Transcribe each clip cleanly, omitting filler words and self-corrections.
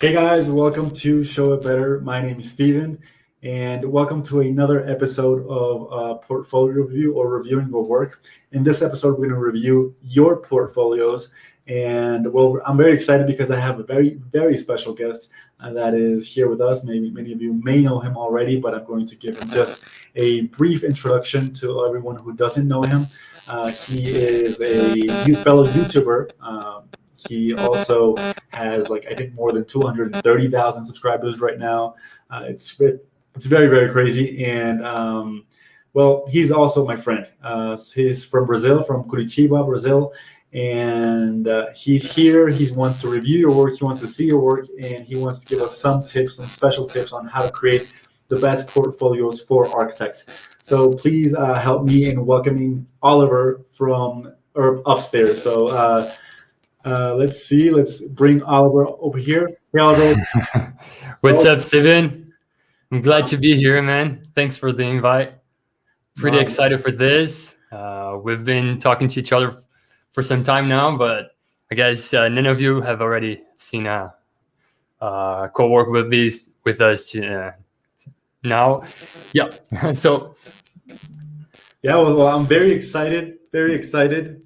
Hey guys, welcome to Show It Better. My name is Steven, and welcome to another episode of Portfolio Review or Reviewing Your Work. In this episode, we're going to review your portfolios. And well, I'm very excited because I have a very, very special guest that is here with us. Maybe many of you may know him already, but I'm going to give him just a brief introduction to everyone who doesn't know him. He is a fellow YouTuber. He also has I think more than 230,000 subscribers right now. It's very, very crazy. And well, he's also my friend. He's from Brazil, from Curitiba, Brazil. And he's here. He wants to review your work. He wants to see your work, and he wants to give us some tips, some special tips on how to create the best portfolios for architects. So please help me in welcoming Oliver from upstairs. So let's see. Let's bring Oliver over here. Hey, Oliver. What's up, Steven? I'm glad to be here, man. Thanks for the invite. Pretty excited for this. We've been talking to each other for some time now, but I guess none of you have already seen co-work with us now. Yeah. So. Yeah. Well, I'm very excited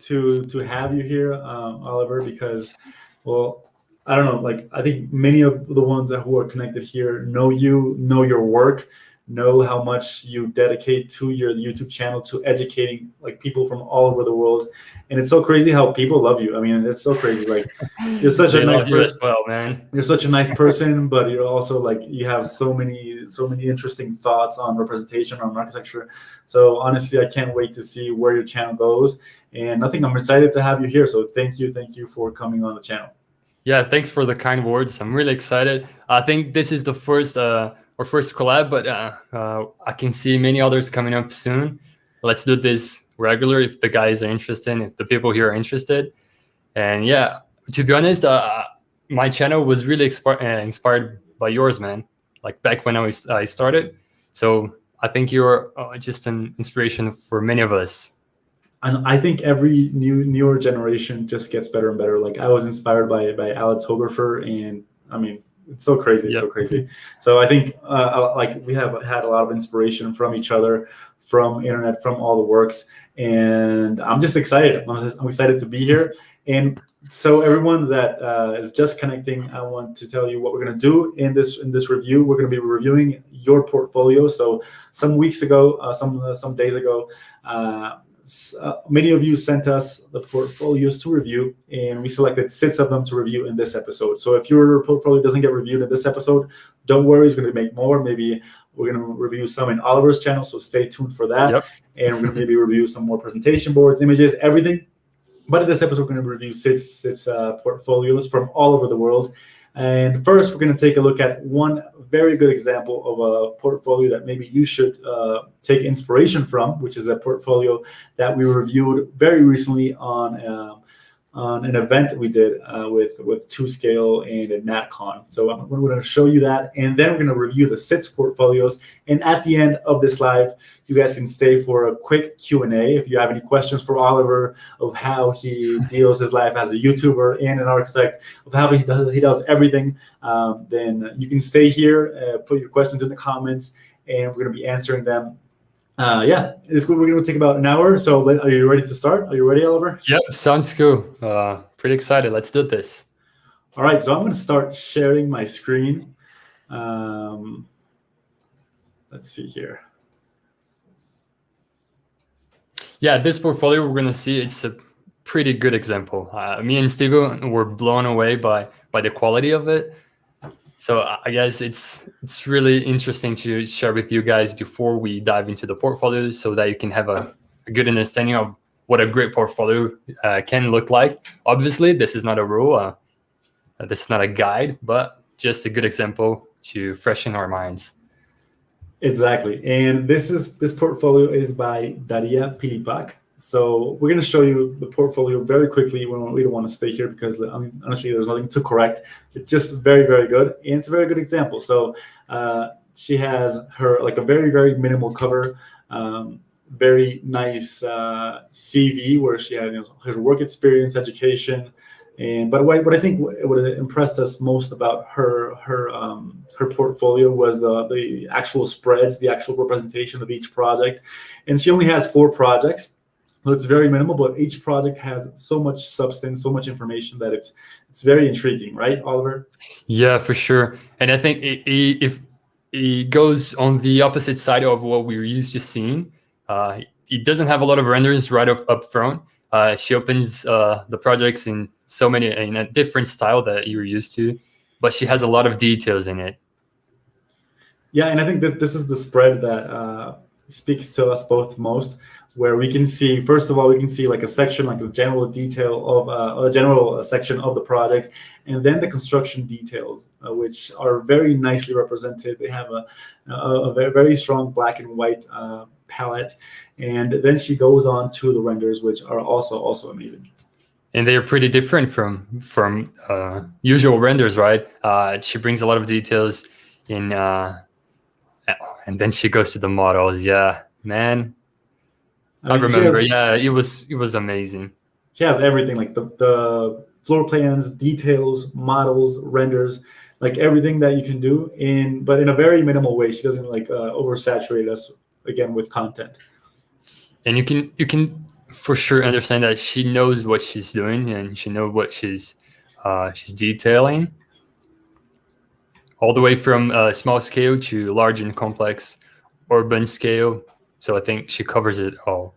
to have you here, Oliver, because, well, I don't know, I think many of the ones who are connected here know you, know your work, know how much you dedicate to your YouTube channel, to educating people from all over the world. And it's so crazy how people love you. I mean, it's so crazy. You're such a nice person as well, man. You're such a nice person, but you're also you have so many interesting thoughts on representation, on architecture. So honestly, I can't wait to see where your channel goes. And I think I'm excited to have you here. So thank you for coming on the channel. Yeah, thanks for the kind words. I'm really excited. I think this is the first collab, but I can see many others coming up soon. Let's do this regular if the guys are interested, if the people here are interested. And yeah, to be honest, my channel was really inspired by yours, man. Back when I started. So I think you're just an inspiration for many of us. And I think every newer generation just gets better and better. I was inspired by Alex Hoberfer, and I mean, it's so crazy. It's so crazy. So I think we have had a lot of inspiration from each other, from internet, from all the works, and I'm just excited. I'm excited to be here. And so everyone that is just connecting, I want to tell you what we're going to do in this review. We're going to be reviewing your portfolio. So some weeks ago, some days ago, many of you sent us the portfolios to review, and we selected 6 of them to review in this episode. So if your portfolio doesn't get reviewed in this episode, don't worry, he's going to make more. Maybe we're going to review some in Oliver's channel, so stay tuned for that. Yep. And we're going to maybe review some more presentation boards, images, everything. But in this episode, we're going to review six portfolios from all over the world. And first, we're going to take a look at one very good example of a portfolio that maybe you should take inspiration from, which is a portfolio that we reviewed very recently on an event we did with 2Scale and at NatCon. So we're going to show you that, and then we're going to review the 6 portfolios. And at the end of this live, you guys can stay for a quick Q&A. If you have any questions for Oliver of how he deals his life as a YouTuber and an architect, of how he does everything, then you can stay here, put your questions in the comments, and we're going to be answering them. Yeah, we're going to take about an hour. So are you ready to start? Are you ready, Oliver? Yep, sounds cool. Pretty excited. Let's do this. All right, so I'm going to start sharing my screen. Let's see here. Yeah, this portfolio we're going to see, it's a pretty good example. Me and Steven were blown away by the quality of it. So I guess it's really interesting to share with you guys before we dive into the portfolio, so that you can have a good understanding of what a great portfolio can look like. Obviously, this is not a rule. This is not a guide, but just a good example to freshen our minds. Exactly. And this portfolio is by Daria Pilipak. So we're going to show you the portfolio very quickly. We don't want to stay here because honestly, there's nothing to correct. It's just very, very good. And it's a very good example. So she has her a very, very minimal cover, very nice CV where she has her work experience, education, And but what I think what impressed us most about her portfolio was the actual spreads, the actual representation of each project. And she only has 4 projects, so it's very minimal. But each project has so much substance, so much information that it's very intriguing, right, Oliver? Yeah, for sure. And I think if it goes on the opposite side of what we're used to seeing, it doesn't have a lot of renderings right up front. She opens the projects in in a different style that you're used to, but she has a lot of details in it. Yeah, and I think that this is the spread that speaks to us both most, where we can see, first of all, we can see like a section, like the general detail of a general section of the project, and then the construction details, which are very nicely represented. They have a very, very strong black and white palette, and then she goes on to the renders, which are also amazing. And they are pretty different from usual renders, right? She brings a lot of details in, and then she goes to the models. Yeah, man, I remember. Yeah, it was amazing. She has everything, like the floor plans, details, models, renders, like everything that you can do but in a very minimal way. She doesn't like oversaturate us again with content. And you can for sure understand that she knows what she's doing, and she knows what she's detailing, all the way from small scale to large and complex urban scale. So I think she covers it all.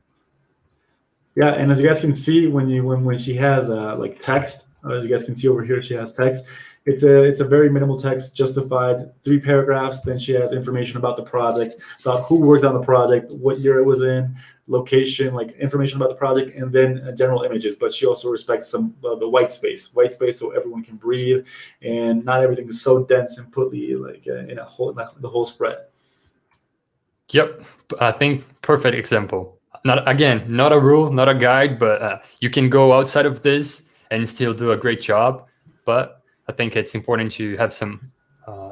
Yeah, and as you guys can see, when she has like text, as you guys can see over here, she has text. It's a very minimal text, justified, 3 paragraphs. Then she has information about the project, about who worked on the project, what year it was in, location, like information about the project, and then general images. But she also respects some the white space, so everyone can breathe, and not everything is so dense and putty like in the whole spread. Yep, I think perfect example. Not a rule, not a guide, but you can go outside of this and still do a great job. But I think it's important to have some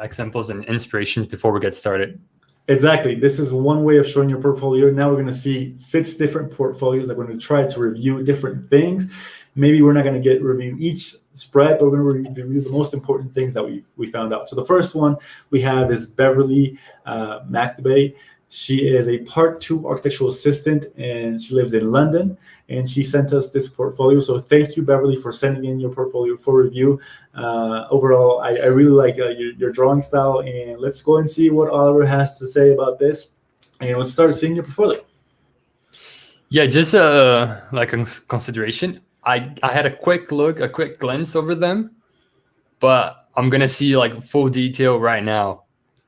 examples and inspirations before we get started. Exactly. This is one way of showing your portfolio. Now we're going to see 6 different portfolios that we're going to try to review different things. Maybe we're not going to review each spread, but we're going to review the most important things that we found out. So the first one we have is Beverly Mcbay. She is a Part 2 architectural assistant, and she lives in London. And she sent us this portfolio. So thank you, Beverly, for sending in your portfolio for review. Overall, I really like your drawing style. And let's go and see what Oliver has to say about this. And let's start seeing your portfolio. Yeah, just like a consideration. I had a quick glance over them, but I'm gonna see like full detail right now,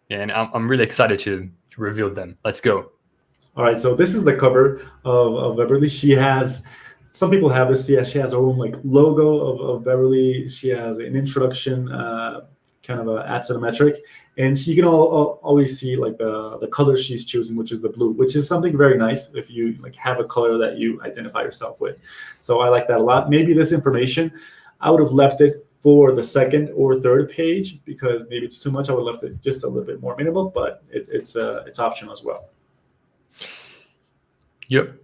and I'm really excited to reveal them. Let's go. All right, so this is the cover of Beverly. She has, some people have this. Yeah, she has her own like logo of Beverly. She has an introduction, kind of a axonometric, and she can always see like the color she's choosing, which is the blue, which is something very nice if you like have a color that you identify yourself with. So I like that a lot. Maybe this information, I would have left it for the second or third page, because maybe it's too much. I would have left it just a little bit more minimal, but it's optional as well. Yep.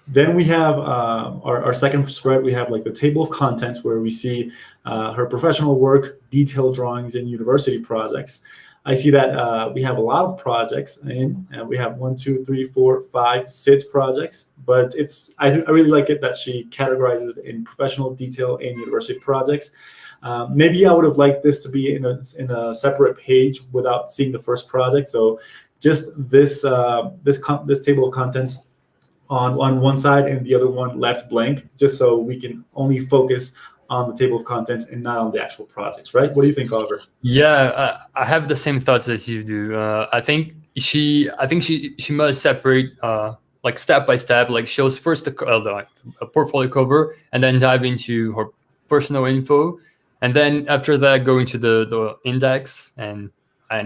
Then we have our second spread. We have like the table of contents, where we see her professional work, detailed drawings, and university projects. I see that we have a lot of projects, and we have 1, 2, 3, 4, 5, 6 projects. But I really like it that she categorizes in professional, detail, and university projects. Maybe I would have liked this to be in a separate page without seeing the first project. So just this table of contents on one side and the other one left blank, just so we can only focus on the table of contents and not on the actual projects, right? What do you think, Oliver? Yeah, I have the same thoughts as you do. I think she must separate like step by step, like shows first a portfolio cover, and then dive into her personal info, and then after that go into the index and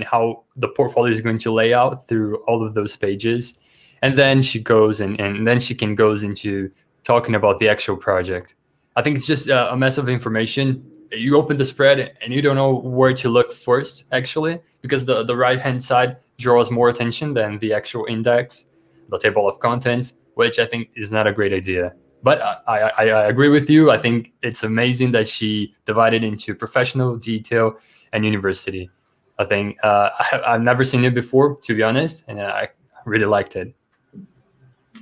how the portfolio is going to lay out through all of those pages, and then she goes and then she can goes into talking about the actual project. I think it's just a mess of information. You open the spread and you don't know where to look first, actually, because the right-hand side draws more attention than the actual index, the table of contents, which I think is not a great idea. But I agree with you. I think it's amazing that she divided into professional, detail, and university. I think I've never seen it before, to be honest, and I really liked it.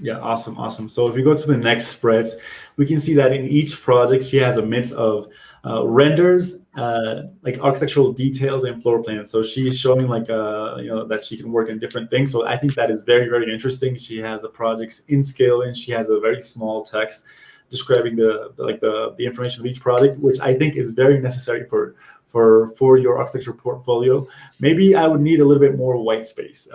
Yeah, awesome. So if we go to the next spreads, we can see that in each project, she has a mix of renders, like architectural details and floor plans. So she's showing like, that she can work in different things. So I think that is very, very interesting. She has the projects in scale and she has a very small text describing the information of each project, which I think is very necessary for your architecture portfolio. Maybe I would need a little bit more white space.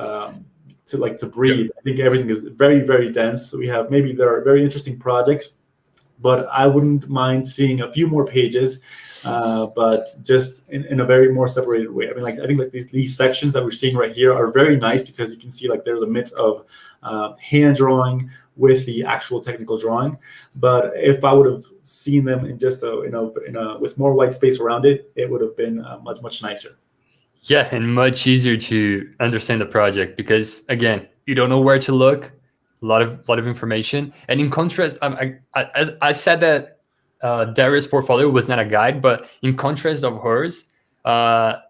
To breathe. I think everything is very, very dense. So there are very interesting projects, but I wouldn't mind seeing a few more pages, but just in a very more separated way. I mean, I think these sections that we're seeing right here are very nice because you can see there's a mix of hand drawing with the actual technical drawing. But if I would have seen them in just with more white space around it, it would have been much, much nicer. Yeah, and much easier to understand the project because again, you don't know where to look. A lot of information, and in contrast, I said that Daria's portfolio was not a guide, but in contrast of hers,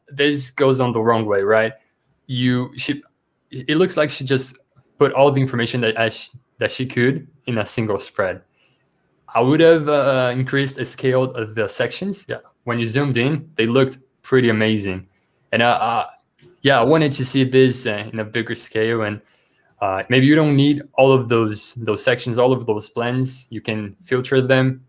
this goes on the wrong way, right? It looks like she just put all the information that she could in a single spread. I would have increased the scale of the sections. Yeah, when you zoomed in, they looked pretty amazing. And I wanted to see this in a bigger scale. And maybe you don't need all of those sections, all of those plans. You can filter them.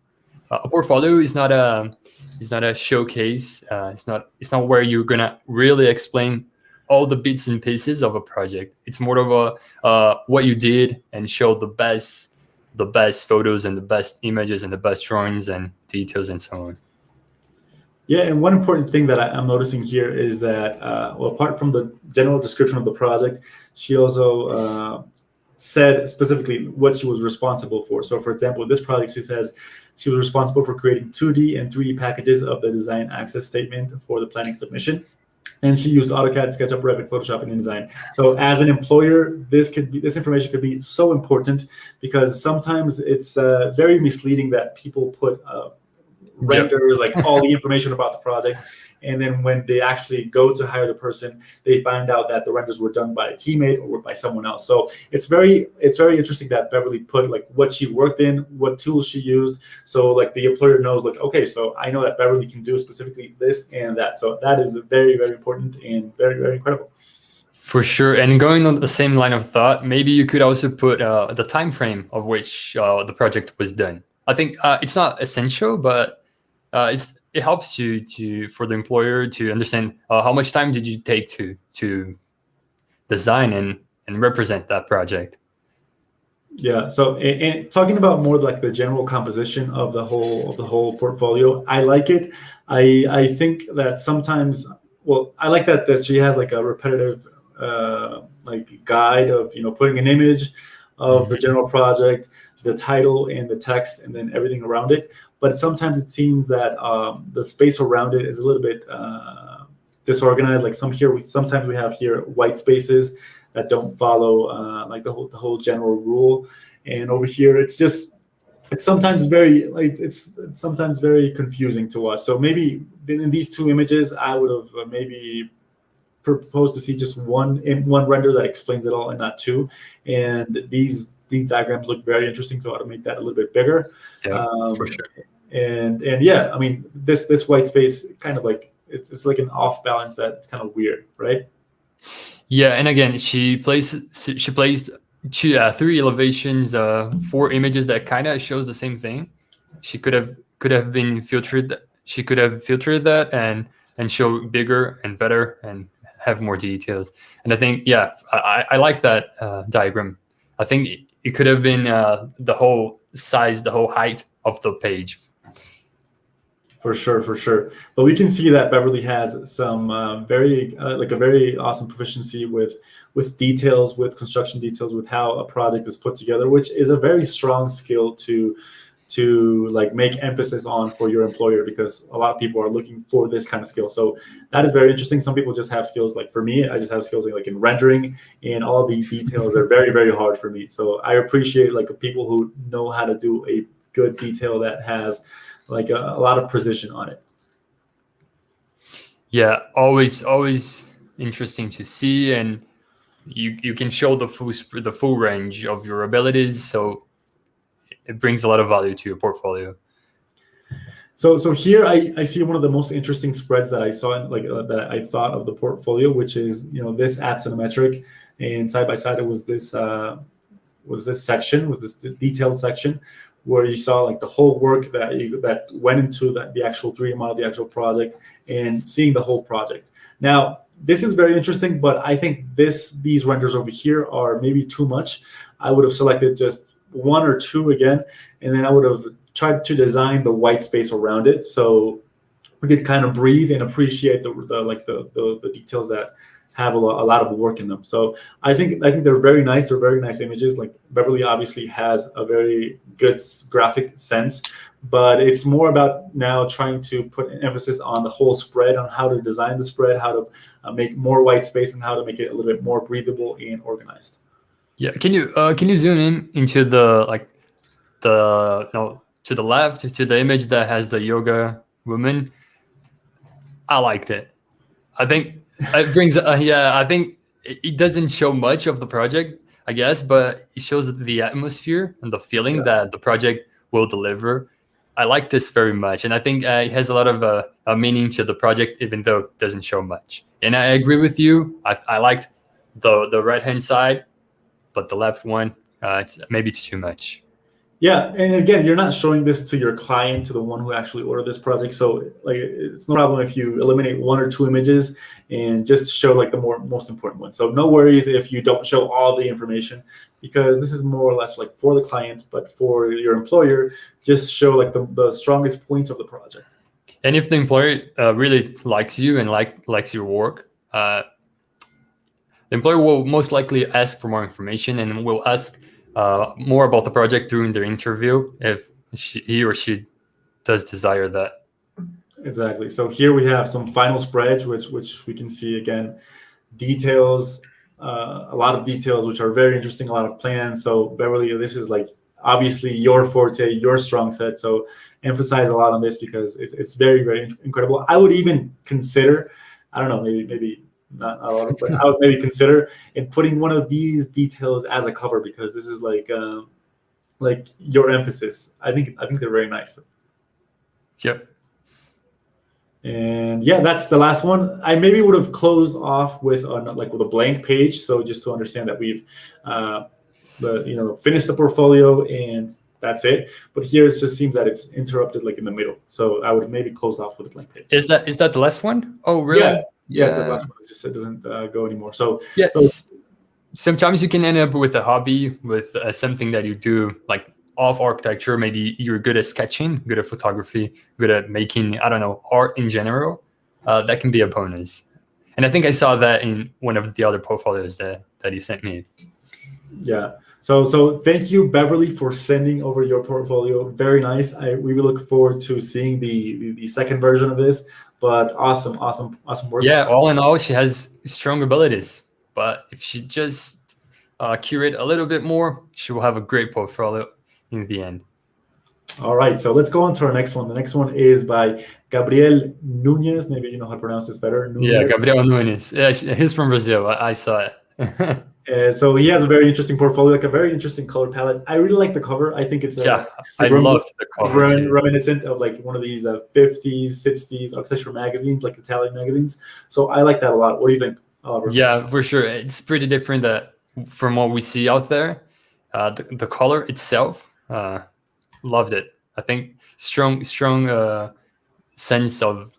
A portfolio is not a showcase. It's not where you're gonna really explain all the bits and pieces of a project. It's more of a what you did and show the best photos and the best images and the best drawings and details and so on. Yeah, and one important thing that I'm noticing here is that, apart from the general description of the project, she also said specifically what she was responsible for. So, for example, this project, she says she was responsible for creating 2D and 3D packages of the design access statement for the planning submission. And she used AutoCAD, SketchUp, Revit, Photoshop, and InDesign. So as an employer, this information could be so important because sometimes it's very misleading that people put renders, all the information about the project. And then when they actually go to hire the person, they find out that the renders were done by a teammate or by someone else. So it's very interesting that Beverly put what she worked in, what tools she used. So the employer knows okay, so I know that Beverly can do specifically this and that. So that is very, very important and very, very incredible. For sure. And going on the same line of thought, maybe you could also put the time frame of which the project was done. I think it's not essential, but it helps you for the employer to understand how much time did you take to design and represent that project. Yeah. So, and talking about more the general composition of the whole portfolio, I like it. I think that sometimes, I like that she has a repetitive guide of putting an image of the general project, the title and the text, and then everything around it. But sometimes it seems that the space around it is a little bit disorganized. Sometimes we have here white spaces that don't follow the whole general rule, and over here it's sometimes very confusing to watch. So maybe in these two images, I would have maybe proposed to see just one render that explains it all and not two. And these diagrams look very interesting, so I ought to make that a little bit bigger. Yeah, for sure. And yeah, I mean this white space kind of it's like an off balance that's kind of weird, right? Yeah, and again, she placed three elevations, 4 images that kind of shows the same thing. She could have been filtered. She could have filtered that and show bigger and better and have more details. And I think, yeah, I like that diagram. I think it could have been the whole size, the whole height of the page. For sure. But we can see that Beverly has some very a very awesome proficiency with details, with construction details, with how a project is put together, which is a very strong skill to make emphasis on for your employer, because a lot of people are looking for this kind of skill. So that is very interesting. Some people just have skills, for me, I just have skills in rendering, and all of these details are very, very hard for me. So I appreciate people who know how to do a good detail that has like a lot of precision on it. Yeah, always interesting to see, and you can show the full range of your abilities, so it brings a lot of value to your portfolio. So here I see one of the most interesting spreads that I saw in, that I thought of the portfolio, which is this Axonometric, and side by side it was this detailed section where you saw like the whole work that went into the actual 3D model, the actual project, and seeing the whole project. Now this is very interesting, but I think these renders over here are maybe too much. I would have selected just one or two again, and then I would have tried to design the white space around it so we could kind of breathe and appreciate the details that have a lot of work in them. So I think they're very nice. They're very nice images. Like Beverly obviously has a very good graphic sense, but it's more about now trying to put an emphasis on the whole spread, on how to design the spread, how to make more white space, and how to make it a little bit more breathable and organized. Yeah, can you zoom in into to the left, to the image that has the yoga woman? I liked it. I think it brings I think it doesn't show much of the project, I guess, but it shows the atmosphere and the feeling that the project will deliver. I like this very much, and I think it has a lot of a meaning to the project, even though it doesn't show much. And I agree with you. I liked the right hand side, but the left one, maybe it's too much. Yeah, and again, you're not showing this to your client, to the one who actually ordered this project. So like, it's no problem if you eliminate one or two images and just show like the most important one. So no worries if you don't show all the information, because this is more or less like for the client, but for your employer, just show like the strongest points of the project. And if the employer really likes you and likes your work, the employer will most likely ask for more information and will ask more about the project during their interview if he or she does desire that. Exactly. So here we have some final spreads, which we can see again, details, a lot of details, which are very interesting, a lot of plans. So Beverly, this is like obviously your forte, your strong set. So emphasize a lot on this because it's very, very incredible. I would even consider, I don't know, maybe not a lot, but I would maybe consider in putting one of these details as a cover, because this is like your emphasis. I think they're very nice. Yep. And yeah, that's the last one. I maybe would have closed off with a blank page, so just to understand that we've finished the portfolio and that's it. But here it just seems that it's interrupted like in the middle, so I would maybe close off with a blank page. Is that the last one? Oh, really? Yeah, it's the last one. It doesn't go anymore. So yes. So, sometimes you can end up with a hobby, with something that you do like off architecture. Maybe you're good at sketching, good at photography, good at making, I don't know, art in general. That can be a bonus. And I think I saw that in one of the other portfolios that you sent me. Yeah. So thank you, Beverly, for sending over your portfolio. Very nice. We will look forward to seeing the second version of this. But awesome work. Yeah, all in all, she has strong abilities. But if she just curate a little bit more, she will have a great portfolio in the end. All right, so let's go on to our next one. The next one is by Gabriel Nunes. Maybe you know how to pronounce this better. Nunes. Yeah, Gabriel Nunes. Yeah, he's from Brazil. I saw it. So he has a very interesting portfolio, like a very interesting color palette. I really like the cover. I think it's I loved the cover. Reminiscent of like one of these 50s, 60s architectural magazines, like Italian magazines. So I like that a lot. What do you think, Oliver? Yeah, for sure. It's pretty different from what we see out there. The color itself, loved it. I think strong sense of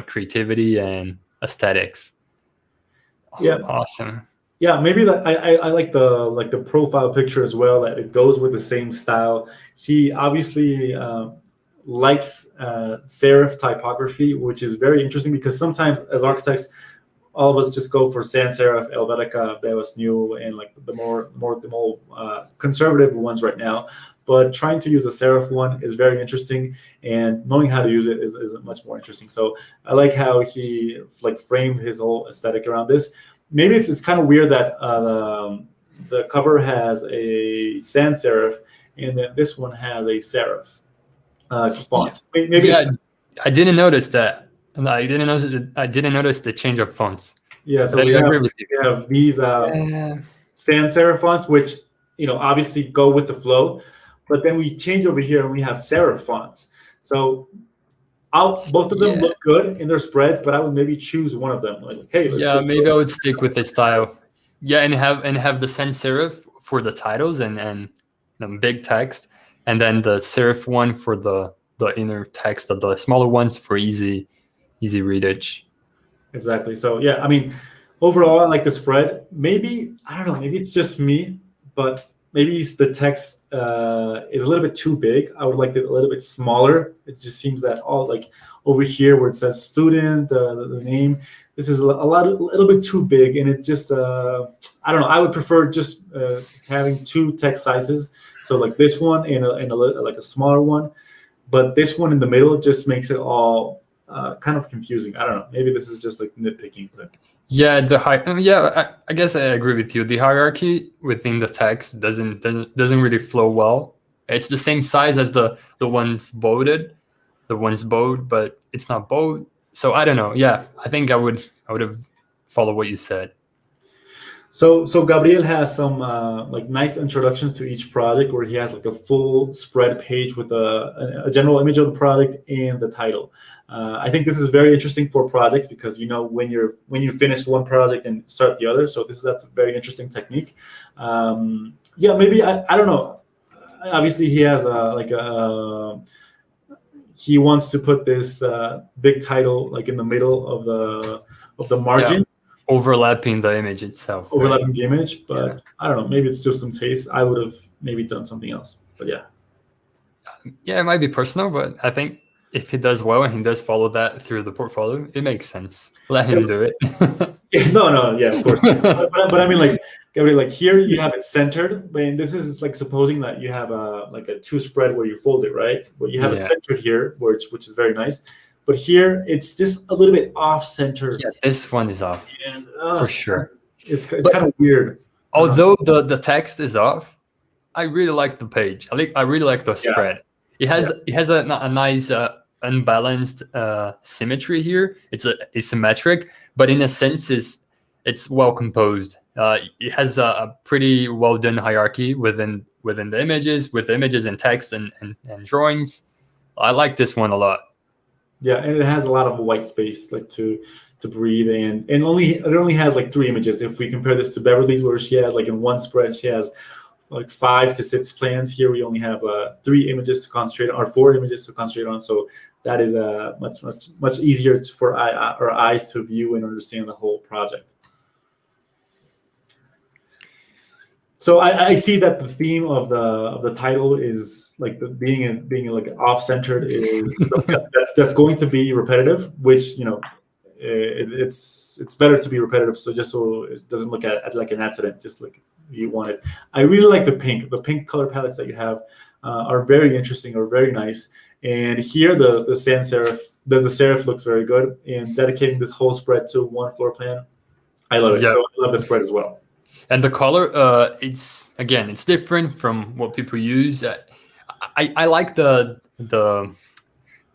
creativity and aesthetics. Yeah, awesome. Yeah, maybe that I like the profile picture as well, that it goes with the same style. He obviously likes serif typography, which is very interesting because sometimes as architects, all of us just go for sans serif, Helvetica, Bebas New, and like the more conservative ones right now. But trying to use a serif one is very interesting, and knowing how to use it is much more interesting. So I like how he like framed his whole aesthetic around this. Maybe it's kind of weird that the cover has a sans serif and then this one has a serif font. Maybe yeah, I didn't notice that. I didn't notice the change of fonts. Yeah, so But we I agree with you. have these sans serif fonts, which obviously go with the flow, but then we change over here and we have serif fonts. So both of them look good in their spreads, but I would maybe choose one of them. Like, hey, maybe I would stick with this style. Yeah, and have the sans serif for the titles and the big text, and then the serif one for the inner text, the smaller ones for easy readage. Exactly. So yeah, I mean, overall, I like the spread. Maybe I don't know. Maybe it's just me, but maybe the text is a little bit too big. I would like it a little bit smaller. It just seems that all like over here where it says student, the name, this is a little bit too big, and it just I don't know. I would prefer just having two text sizes. So like this one and like a smaller one, but this one in the middle just makes it all kind of confusing. I don't know. Maybe this is just like nitpicking. But yeah, I guess I agree with you. The hierarchy within the text doesn't really flow well. It's the same size as the ones bolded, but it's not bold. So I don't know. Yeah, I think I would have followed what you said. So Gabriel has some like nice introductions to each project where he has like a full spread page with a general image of the product and the title. I think this is very interesting for projects because when you finish one project and start the other. So that's a very interesting technique. Yeah, maybe I don't know. Obviously, he has he wants to put this big title like in the middle of the margin. Yeah. Overlapping the image itself. Overlapping the image, but I don't know. Maybe it's just some taste. I would have maybe done something else, but yeah. Yeah, it might be personal, but I think if he does well and he does follow that through the portfolio, it makes sense. Let him do it. No, yeah, of course. but I mean, like, Gabriel, like here you have it centered, but this is like supposing that you have a two spread where you fold it, right? Where you have it centered here, which is very nice. But here, it's just a little bit off-center. Yeah, this one is off, for sure. It's kind of weird. Although the text is off, I really like the page. I really like the spread. It has a nice unbalanced symmetry here. It's asymmetric, but in a sense, it's well composed. It has a pretty well done hierarchy within the images, with images and text and drawings. I like this one a lot. Yeah, and it has a lot of white space like to breathe, and it only has like 3 images. If we compare this to Beverly's, where she has like in one spread she has like 5 to 6 plans, here we only have 3 images to concentrate on, or 4 images to concentrate on. So that is much easier for our eyes to view and understand the whole project. So I see that the theme of the title is like being like off-centered is that's going to be repetitive, which it's better to be repetitive. So just so it doesn't look at like an accident, just like you want it. I really like the pink color palettes that you have are very interesting, or very nice. And here the sans serif, the serif looks very good. And dedicating this whole spread to one floor plan, I love it. Yeah. So I love the spread as well. And the color, it's different from what people use. I like the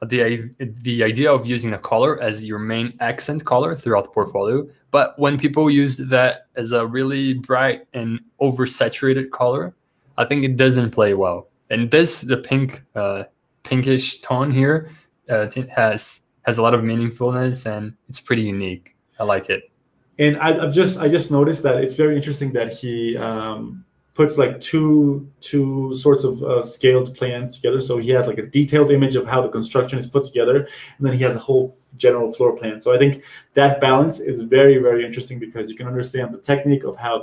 idea of using a color as your main accent color throughout the portfolio. But when people use that as a really bright and oversaturated color, I think it doesn't play well. And the pinkish tone here, it has a lot of meaningfulness, and it's pretty unique. I like it. And I just noticed that it's very interesting that he puts like two sorts of scaled plans together. So he has like a detailed image of how the construction is put together, and then he has a whole general floor plan. So I think that balance is very, very interesting, because you can understand the technique of how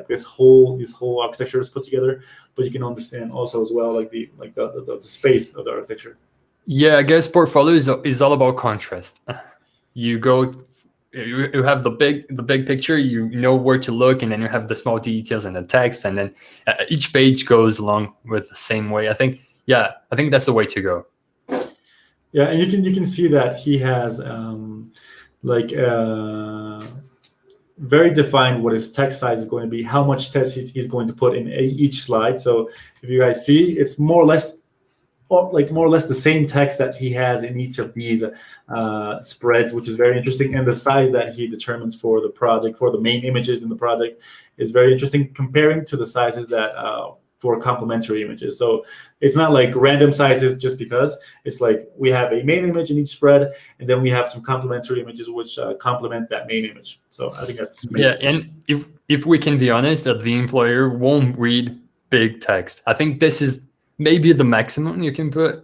this whole architecture is put together, but you can understand also as well like the space of the architecture. Yeah, I guess portfolio is all about contrast. You have the big picture, you know where to look, and then you have the small details and the text, and then each page goes along with the same way. I think that's the way to go. Yeah, and you can see that he has very defined what his text size is going to be, how much text he's going to put in each slide. So if you guys see, it's more or less the same text that he has in each of these spreads, which is very interesting. And the size that he determines for the project, for the main images in the project, is very interesting, comparing to the sizes that for complementary images. So it's not like random sizes just because. It's like we have a main image in each spread, and then we have some complementary images which complement that main image. So I think that's amazing. Yeah, and if we can be honest, that the employer won't read big text. I think this is maybe the maximum you can put.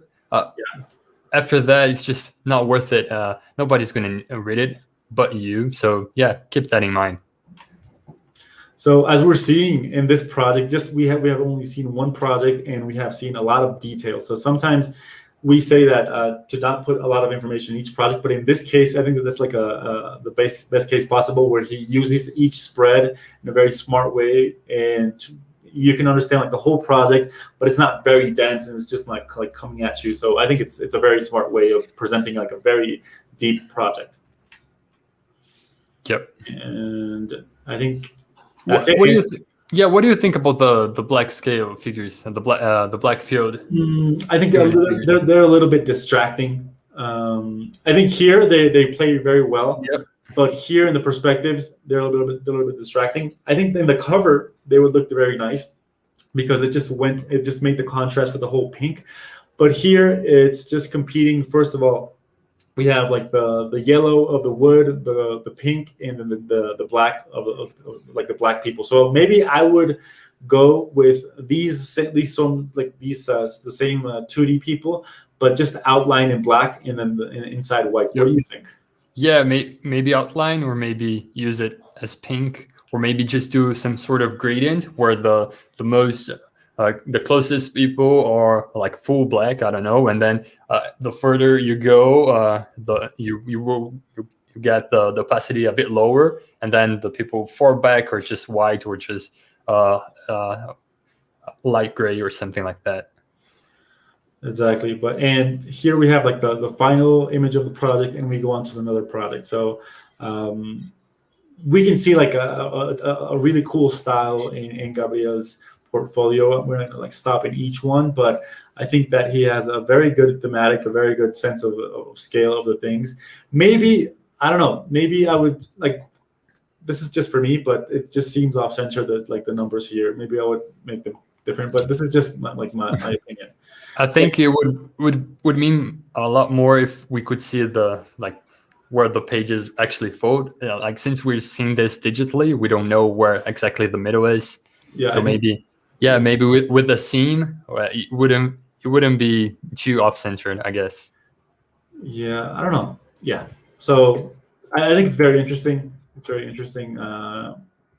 After that, it's just not worth it. Nobody's going to read it but you. So yeah, keep that in mind. So as we're seeing in this project, we have only seen one project, and we have seen a lot of detail. So sometimes we say that to not put a lot of information in each project, but in this case, I think that that's like the best case possible, where he uses each spread in a very smart way, and you can understand like the whole project, but it's not very dense, and it's just like coming at you. So I think it's a very smart way of presenting like a very deep project. Yep. And I think. What do you what do you think about the black scale figures and the black field? I think they're a little bit distracting. I think here they play very well. Yep. But here in the perspectives, they're a little bit distracting. I think in the cover they would look very nice, because it just made the contrast with the whole pink. But here it's just competing. First of all, we have like the yellow of the wood, the pink, and then the black of like the black people. So maybe I would go with these the same 2D people, but just outline in black and then inside white. What do you think? Yeah, maybe outline, or maybe use it as pink, or maybe just do some sort of gradient where the most the closest people are like full black. I don't know, and then the further you go, you will get the opacity a bit lower, and then the people far back are just white, or just light gray or something like that. Exactly. And here we have like the final image of the project, and we go on to another project. So we can see like a really cool style in Gabriel's portfolio. We're not gonna like stop in each one, but I think that he has a very good thematic, a very good sense of scale of the things. Maybe, I don't know, maybe I would like, this is just for me, but it just seems off center, that like the numbers here. Maybe I would make them different, but this is just like my opinion. I think it would mean a lot more if we could see the like where the pages actually fold. Like, since we're seeing this digitally, we don't know where exactly the middle is. Yeah. So maybe with the seam, it wouldn't be too off centered, I guess. Yeah, I don't know. Yeah. So I think it's very interesting. It's very interesting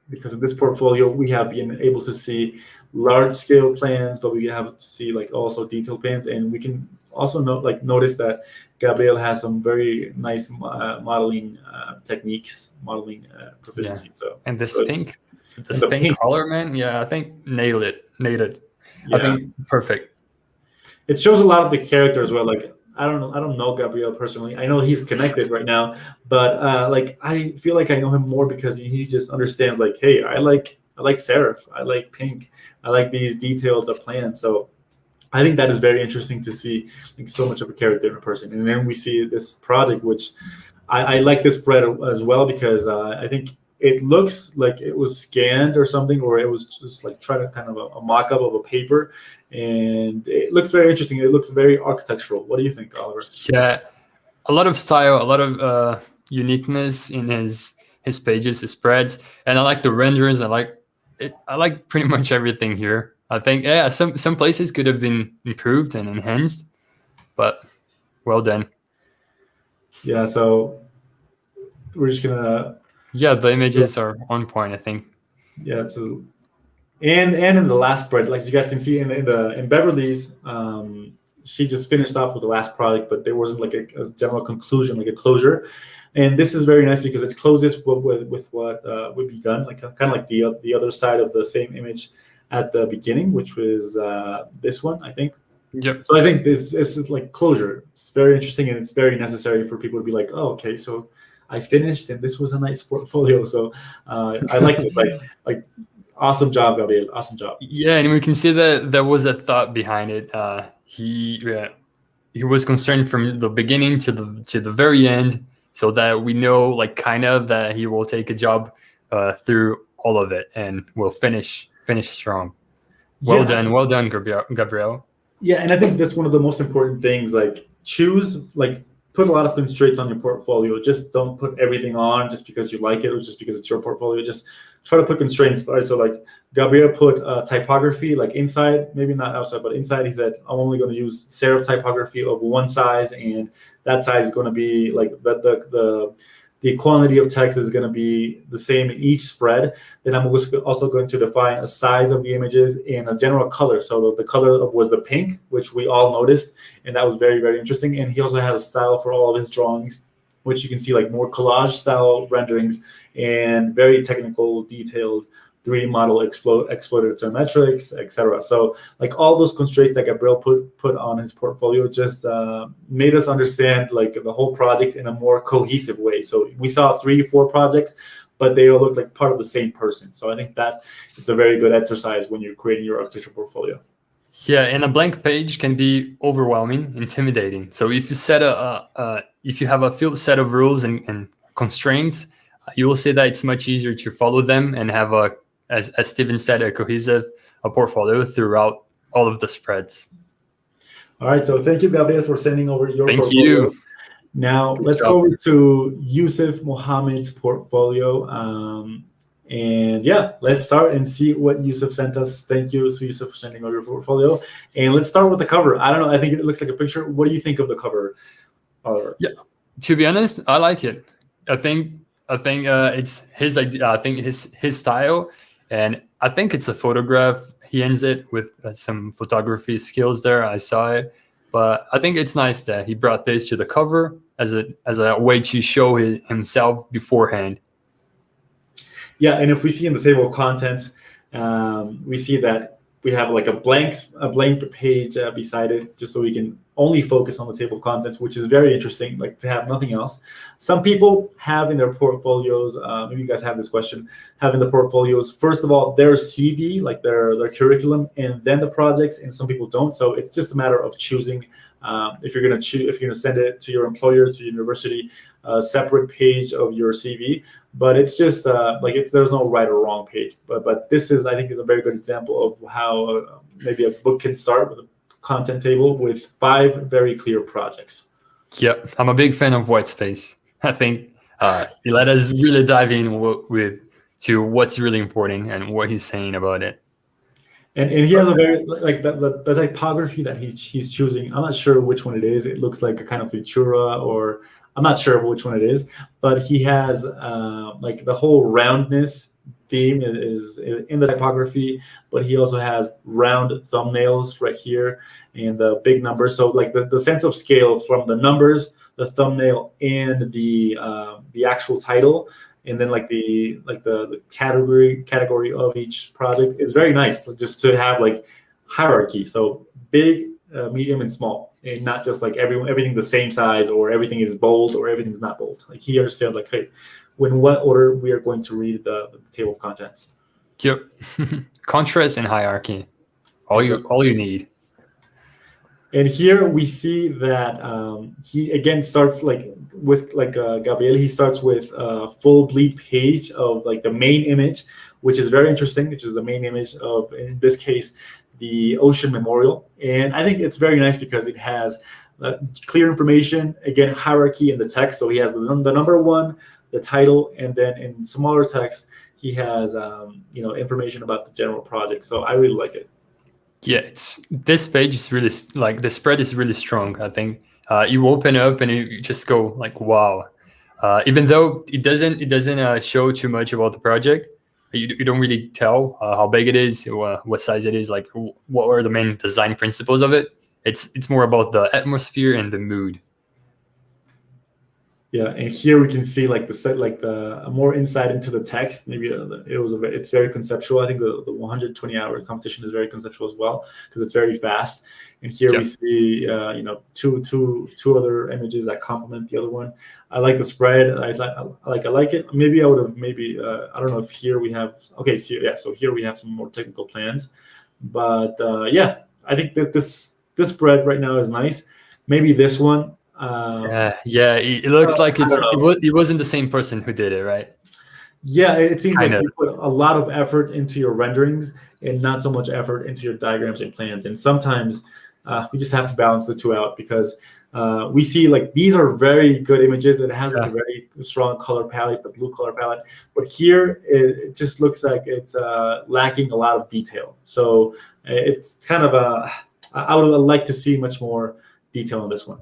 because in this portfolio we have been able to see large scale plans, but we have to see like also detailed plans, and we can also notice that Gabriel has some very nice modeling techniques, modeling proficiency. Yeah. So and this pink color, man. Yeah, I think nailed it. Yeah. I think perfect. It shows a lot of the character as well. Like, I don't know Gabriel personally. I know he's connected right now, but like I feel like I know him more because he just understands like, hey, I like serif, I like pink, I like these detailed plans. So I think that is very interesting to see like so much of a character in a person. And then we see this project, which I like this spread as well, because I think it looks like it was scanned or something, or it was just like trying to kind of a mock-up of a paper, and it looks very interesting. It looks very architectural. What do you think, Oliver? Yeah, a lot of style, a lot of uniqueness in his pages, his spreads, and I like the renders. I like pretty much everything here. I think some places could have been improved and enhanced, but well done. Yeah, so we're just gonna. Yeah, the images are on point, I think. Yeah, so and in the last spread, like you guys can see in Beverly's, she just finished off with the last project, but there wasn't like a general conclusion, like a closure. And this is very nice because it closes with what would be done, like kind of like the other side of the same image at the beginning, which was this one, I think. Yep. So I think this is like closure. It's very interesting, and it's very necessary for people to be like, oh, okay, so I finished, and this was a nice portfolio. So I liked it. Like awesome job, Gabriel. Awesome job. Yeah, and we can see that there was a thought behind it. He was concerned from the beginning to the very end, so that we know, like, kind of that he will take a job through all of it and will finish strong. Well done, Gabriel. Yeah, and I think that's one of the most important things. Like, put a lot of constraints on your portfolio. Just don't put everything on just because you like it or just because it's your portfolio. Just try to put constraints. Right? So like Gabriel put typography, like inside, maybe not outside, but inside. He said, I'm only going to use serif typography of one size, and that size is going to be like the quantity of text is going to be the same in each spread. Then I'm also going to define a size of the images and a general color. So the color was the pink, which we all noticed, and that was very, very interesting. And he also has a style for all of his drawings, which you can see like more collage style renderings and very technical, detailed 3D model exploited geometrics, etc. So like all those constraints that Gabriel put on his portfolio just made us understand like the whole project in a more cohesive way. So we saw 3 or 4 projects, but they all looked like part of the same person. So I think that it's a very good exercise when you're creating your architecture portfolio. Yeah, and a blank page can be overwhelming, intimidating. So if you set if you have a field set of rules and constraints, you will see that it's much easier to follow them and have as Steven said, a cohesive portfolio throughout all of the spreads. All right, so thank you, Gabriel, for sending over your portfolio. Thank you. Now let's go over to Yusuf Mohammed's portfolio. And yeah, let's start and see what Yusuf sent us. Thank you, Yusuf, for sending over your portfolio. And let's start with the cover. I don't know, I think it looks like a picture. What do you think of the cover? Yeah, to be honest, I like it. I think it's his idea. I think his style. And I think it's a photograph. He ends it with some photography skills there. I saw it. But I think it's nice that he brought this to the cover as a way to show himself beforehand. Yeah, and if we see in the table of contents, we see that we have like a blank page beside it, just so we can only focus on the table of contents, which is very interesting, like to have nothing else. Some people have in their portfolios, maybe you guys have this question, have in the portfolios, first of all, their CV, like their curriculum, and then the projects, and some people don't. So it's just a matter of choosing. If you're going to send it to your employer, to your university, a separate page of your CV. But it's just there's no right or wrong page. But this is, I think, is a very good example of how maybe a book can start with a content table with 5 very clear projects. Yep, I'm a big fan of white space. I think he let us really dive in to what's really important and what he's saying about it. And he has a very like the typography that he's choosing. I'm not sure which one it is. It looks like a kind of Futura, or I'm not sure which one it is. But he has like the whole roundness theme is in the typography. But he also has round thumbnails right here and the big numbers. So like the sense of scale from the numbers, the thumbnail, and the actual title. And then like the category of each project is very nice, just to have like hierarchy. So big, medium, and small, and not just like everything the same size, or everything is bold or everything's not bold. Like he understands like, hey, in what order we are going to read the table of contents. Yep, contrast and hierarchy, all you need. And here we see that he again starts with Gabriel. He starts with a full bleed page of like the main image, which is very interesting, which is the main image of, in this case, the Ocean Memorial. And I think it's very nice because it has clear information, again, hierarchy in the text. So he has the number 1, the title, and then in smaller text, he has information about the general project. So I really like it. Yeah, this page is really, like, the spread is really strong. I think you open up and you just go like, wow. Even though it doesn't show too much about the project, you don't really tell how big it is, what size it is, like what are the main design principles of it. It's more about the atmosphere and the mood. Yeah, and here we can see like the set, like the more insight into the text. Maybe it's very conceptual. I think the 120-hour competition is very conceptual as well because it's very fast. And here we Yeah. see two other images that complement the other one. I like the spread. I like it. Maybe I would have I don't know if here we have so here we have some more technical plans, but yeah, I think that this spread right now is nice. Maybe this one. Yeah. It looks like I don't know. it wasn't the same person who did it, right? Yeah, it seems Kind like of. you put a lot of effort into your renderings and not so much effort into your diagrams and plans. And sometimes we just have to balance the two out because we see like these are very good images. It has like a very strong color palette, the blue color palette. But here it just looks like it's lacking a lot of detail. So it's kind of I would like to see much more detail on this one.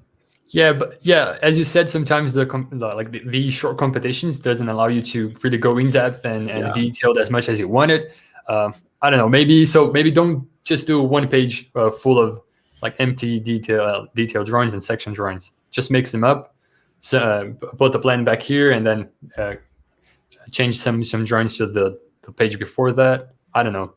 Yeah, but yeah, as you said, sometimes the short competitions doesn't allow you to really go in depth and detailed as much as you wanted. I don't know, maybe don't just do one page full of like empty detail drawings and section drawings. Just mix them up. So put the plan back here and then change some drawings to the page before that. I don't know.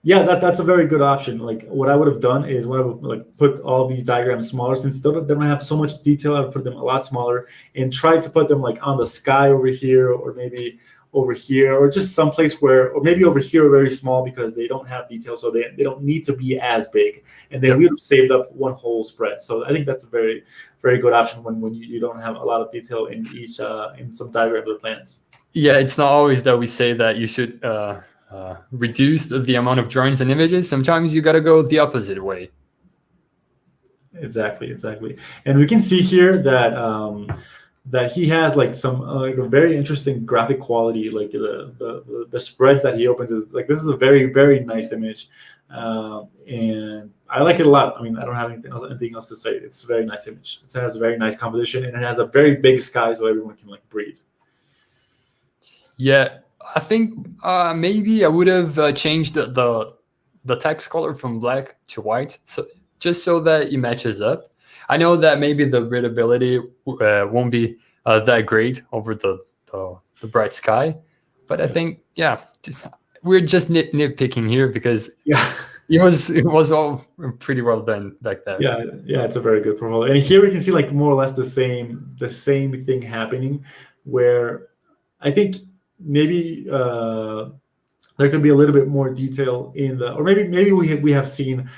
Yeah, that's a very good option. Like what I would have done is when I would like put all these diagrams smaller, since they don't have so much detail, I would put them a lot smaller and try to put them like on the sky over here, or maybe over here, or just someplace or maybe over here very small because they don't have detail, so they don't need to be as big. And then we would have saved up one whole spread. So I think that's a very, very good option when you don't have a lot of detail in each in some diagrams or plans. Yeah, it's not always that we say that you should reduce the amount of drawings and images. Sometimes you got to go the opposite way. Exactly. And we can see here that that he has like some like a very interesting graphic quality. Like the spreads that he opens is like, this is a very, very nice image, and I like it a lot. I mean, I don't have anything else to say. It's a very nice image. It has a very nice composition, and it has a very big sky, so everyone can like breathe. Yeah, I think maybe I would have changed the text color from black to white, so just so that it matches up. I know that maybe the readability won't be that great over the bright sky, but I think we're just nitpicking here because it was all pretty well done back there. Yeah, it's a very good portfolio. And here we can see like more or less the same thing happening, where I think maybe there could be a little bit more detail or maybe we have seen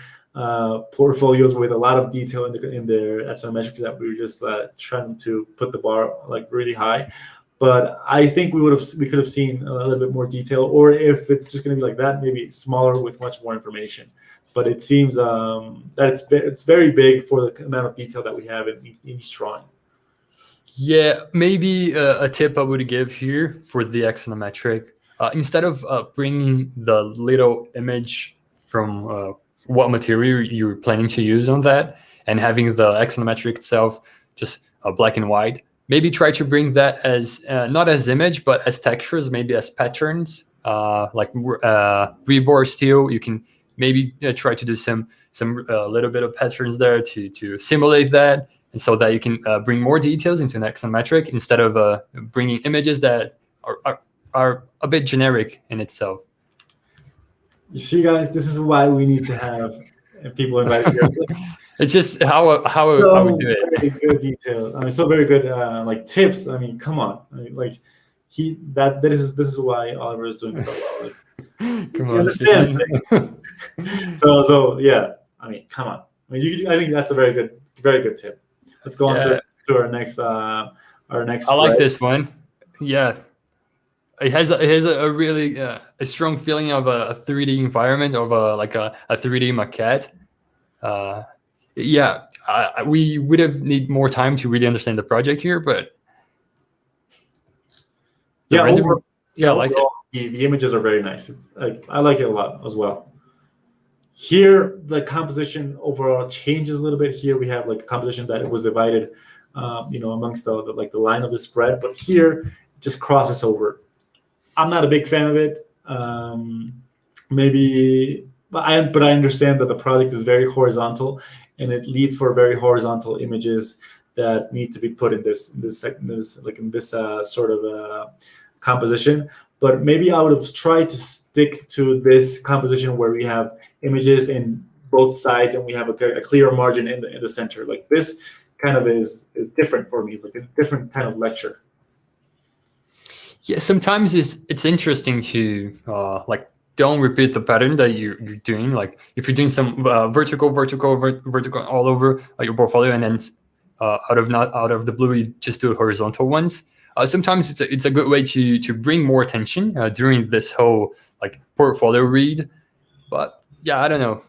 portfolios with a lot of detail in their axonometrics that we were just trying to put the bar like really high. But I think we could have seen a little bit more detail, or if it's just going to be like that, maybe smaller with much more information. But it seems that it's very big for the amount of detail that we have in each drawing. Yeah, maybe a tip I would give here for the axonometric, instead of bringing the little image from what material you're planning to use on that and having the axonometric itself just black and white, maybe try to bring that as not as image, but as textures, maybe as patterns, like rebar steel. You can maybe try to do some little bit of patterns there to simulate that. And so that you can bring more details into an axonometric instead of bringing images that are a bit generic in itself. You see, guys, this is why we need to have people invited here. It's just how we do it. Very good detail. I mean, so very good like tips. I mean, come on. I mean, like this is why Oliver is doing so well. Like, come on, so yeah. I mean, come on. I mean, I think that's a very good tip. Let's go on to our next. I like this one. Yeah, it has a really a strong feeling of a 3D environment, of a 3D maquette. We would have need more time to really understand the project here, but I like it. The images are very nice. I like it a lot as well. Here, the composition overall changes a little bit. Here we have like a composition that was divided, amongst the line of the spread. But here, it just crosses over. I'm not a big fan of it. But I understand that the project is very horizontal, and it leads for very horizontal images that need to be put in this sort of composition. But maybe I would have tried to stick to this composition where we have images in both sides and we have a clear margin in the center. Like this kind of is different for me. It's like a different kind of lecture. Yeah, sometimes it's interesting to like don't repeat the pattern that you're doing. Like if you're doing some vertical all over your portfolio, and then out of the blue you just do horizontal ones. Sometimes it's a good way to bring more attention during this whole like portfolio read. But yeah, I don't know.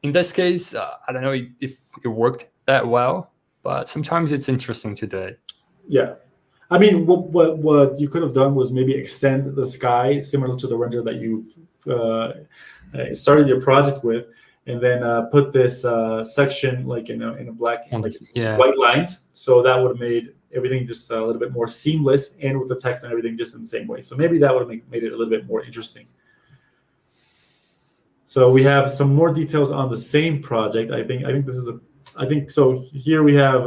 In this case, I don't know if it worked that well, but sometimes it's interesting to do it. Yeah. I mean, what you could have done was maybe extend the sky similar to the render that you've started your project with, and then put this section like in a black and like white lines. So that would have made everything just a little bit more seamless, and with the text and everything just in the same way. So maybe that would have made it a little bit more interesting. So we have some more details on the same project. I think this is so. Here we have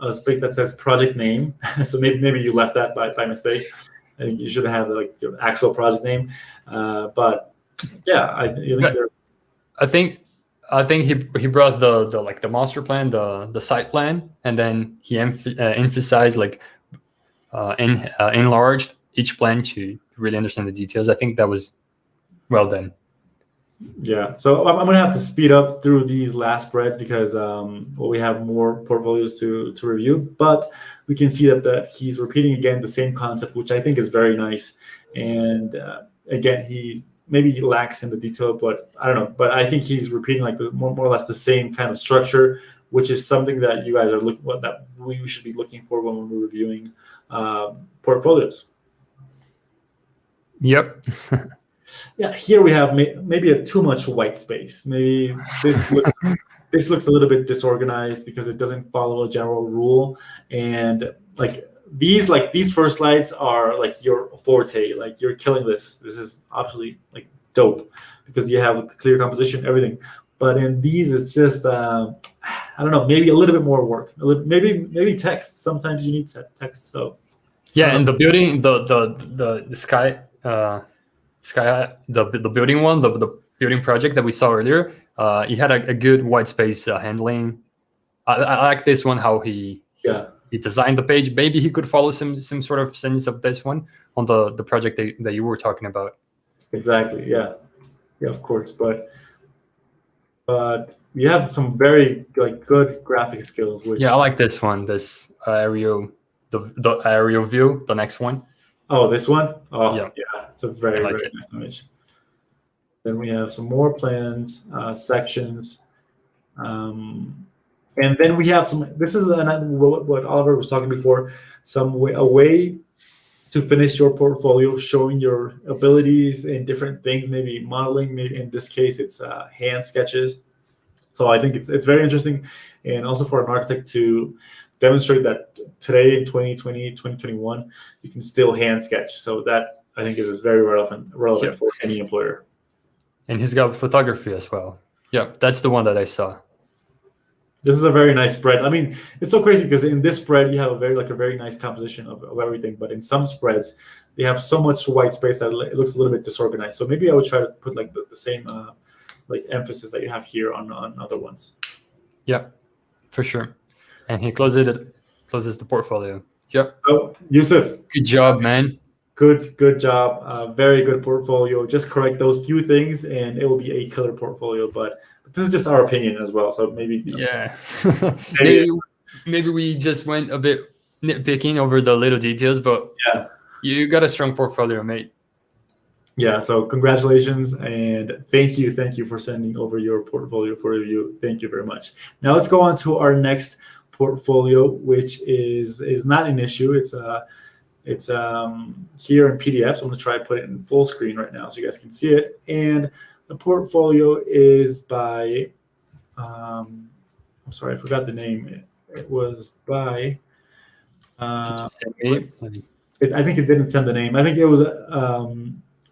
a space that says project name. So maybe you left that by mistake. I think you should have like your actual project name. But yeah, I think he brought the master plan, the site plan, and then he emphasized like enlarged each plan to really understand the details. I think that was well done. Yeah, so I'm gonna have to speed up through these last spreads because we have more portfolios to review. But we can see that he's repeating again the same concept, which I think is very nice. And again, he maybe lacks in the detail, but I don't know. But I think he's repeating like more or less the same kind of structure, which is something that you guys are that we should be looking for when we're reviewing portfolios. Yep. Yeah, here we have maybe too much white space. Maybe this looks a little bit disorganized because it doesn't follow a general rule. And like these first slides are like your forte. Like you're killing this. This is absolutely like dope because you have a clear composition, everything. But in these, it's just I don't know, maybe a little bit more work. Maybe text. Sometimes you need text. So yeah, and the building, the sky. The building one, the building project that we saw earlier, he had a good white space handling. I like this one, how he designed the page. Maybe he could follow some sort of sense of this one on the project that you were talking about. Exactly. Yeah, of course. But you have some very like good graphic skills. Which I like this one. This aerial, the aerial view. The next one. Oh, this one? Oh, yeah. It's a very nice image. Then we have some more plans, sections. And then we have some, this is what Oliver was talking before, a way to finish your portfolio, showing your abilities in different things, maybe modeling, maybe in this case, it's hand sketches. So I think it's very interesting. And also for an architect to demonstrate that today in 2020, 2021, you can still hand sketch. So that I think is very relevant for any employer. And he's got photography as well. Yeah, that's the one that I saw. This is a very nice spread. I mean, it's so crazy because in this spread, you have a very nice composition of everything. But in some spreads, they have so much white space that it looks a little bit disorganized. So maybe I would try to put like the same like emphasis that you have here on other ones. Yeah, for sure. And he closes the portfolio. Yep. So Yusuf, good job, man. Good job. Very good portfolio. Just correct those few things, and it will be a killer portfolio. But this is just our opinion as well. So maybe maybe we just went a bit nitpicking over the little details, but you got a strong portfolio, mate. Yeah. So congratulations and thank you for sending over your portfolio for review. Thank you very much. Now let's go on to our next portfolio, which is not an issue. It's here in PDF. So I'm gonna try to put it in full screen right now so you guys can see it. And the portfolio is by I'm sorry, I forgot the name. It was by I think it didn't send the name. I think it was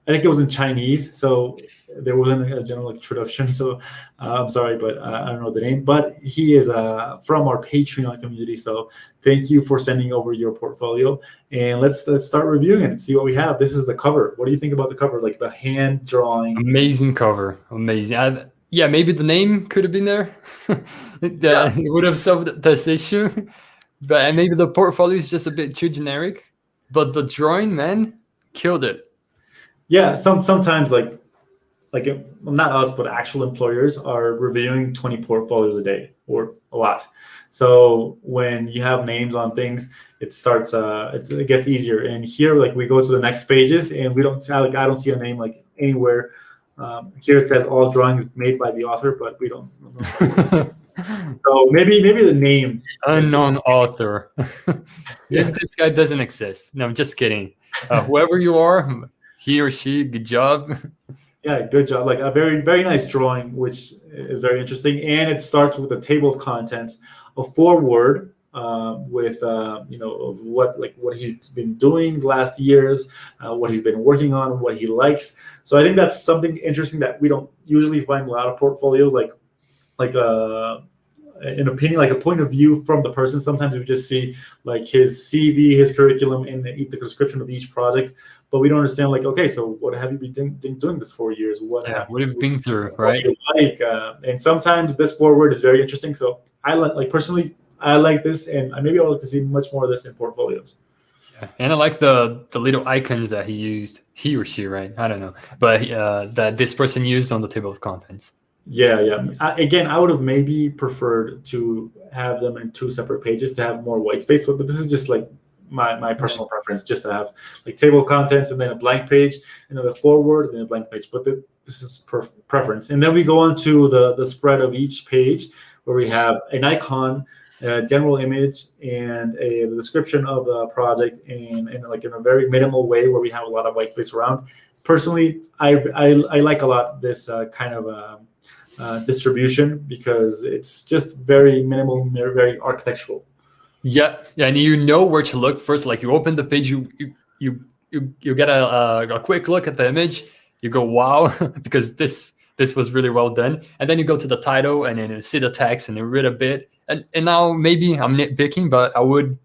I think it was in Chinese, so there wasn't a general introduction. So I'm sorry, but I don't know the name. But he is from our Patreon community. So thank you for sending over your portfolio, and let's start reviewing it and see what we have. This is the cover. What do you think about the cover? Like the hand drawing. Amazing cover, amazing. Yeah, maybe the name could have been there. It would have solved this issue. But and maybe the portfolio is just a bit too generic. But the drawing, man, killed it. Yeah, sometimes like well, not us, but actual employers are reviewing 20 portfolios a day or a lot. So when you have names on things, it starts it gets easier. And here, like we go to the next pages, and we don't I don't see a name like anywhere. Here it says all drawings made by the author, but we don't know. So maybe the name Unknown author. Yeah, this guy doesn't exist. No, I'm just kidding. Whoever you are, he or she, good job. Yeah, good job. Like a very, very nice drawing, which is very interesting. And it starts with a table of contents, a foreword with of what he's been doing the last years, what he's been working on, what he likes. So I think that's something interesting that we don't usually find in a lot of portfolios, like an opinion, like a point of view from the person. Sometimes we just see like his CV, his curriculum, and the description of each project, but we don't understand like, okay, so what have you been doing this 4 years? What have you been through, right? And sometimes this forward is very interesting. So I like personally, I like this, and maybe I'll like to see much more of this in portfolios. Yeah. And I like the little icons that he or she, right? I don't know, but that this person used on the table of contents. Yeah. Again, I would have maybe preferred to have them in 2 separate pages to have more white space, but this is just like my personal preference, just to have like table of contents and then a blank page, and then the forward and then a blank page. But this is preference. And then we go on to the spread of each page, where we have an icon, a general image, and a description of the project in like in a very minimal way, where we have a lot of white space around. Personally, I like a lot this kind of distribution, because it's just very minimal, very architectural. Yeah, and you know where to look first. Like you open the page, you get a quick look at the image. You go, wow, because this was really well done. And then you go to the title, and then you see the text, and you read a bit. And now maybe I'm nitpicking, but I would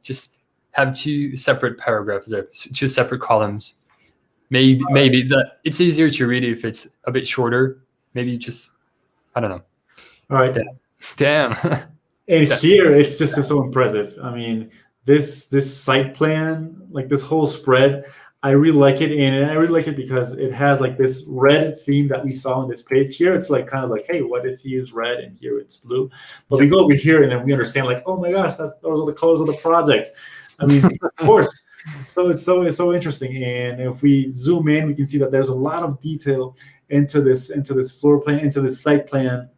just have 2 separate paragraphs there, 2 separate columns. Maybe it's easier to read if it's a bit shorter. Maybe just, I don't know. All right. Damn. And here it's just so impressive. I mean, this site plan, like this whole spread, I really like it. And I really like it because it has like this red theme that we saw on this page. Here it's like kind of like, hey, what if he use red? And here it's blue. But we go over here and then we understand like, oh my gosh, those are the colors of the project. I mean, of course. So it's so interesting. And if we zoom in, we can see that there's a lot of detail into this floor plan, into this site plan.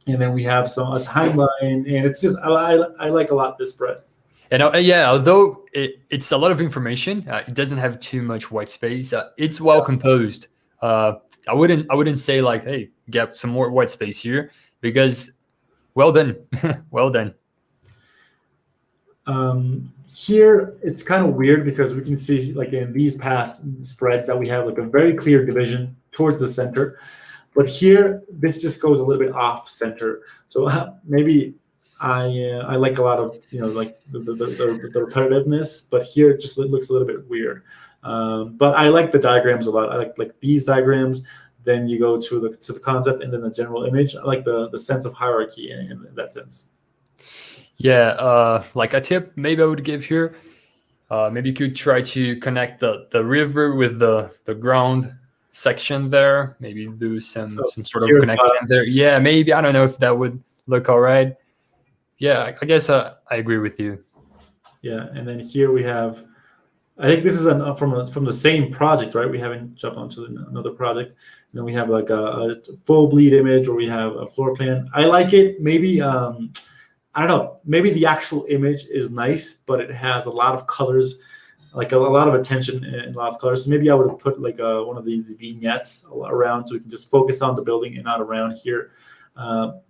And then we have a timeline, and it's just I like a lot this spread. And yeah, although it's a lot of information, it doesn't have too much white space. It's well composed. I wouldn't say like, hey, get some more white space here, because well done, well done. Here it's kind of weird, because we can see like in these past spreads that we have like a very clear division towards the center. But here, this just goes a little bit off center. So maybe I like a lot of like the repetitiveness, but here it just looks a little bit weird. But I like the diagrams a lot. I like these diagrams. Then you go to the concept, and then the general image. I like the sense of hierarchy in that sense. Yeah, like a tip maybe I would give here. Maybe you could try to connect the river with the ground section there. Maybe do some sort of connection there. Yeah, maybe, I don't know if that would look all right. Yeah, I guess I agree with you. Yeah, and then here we have, I think this is from the same project, right? We haven't jumped onto another project. And then we have like a full bleed image, where we have a floor plan. I like it. Maybe I don't know. Maybe the actual image is nice, but it has a lot of colors, like a lot of attention and a lot of colors. So maybe I would have put like one of these vignettes around, so we can just focus on the building and not around here.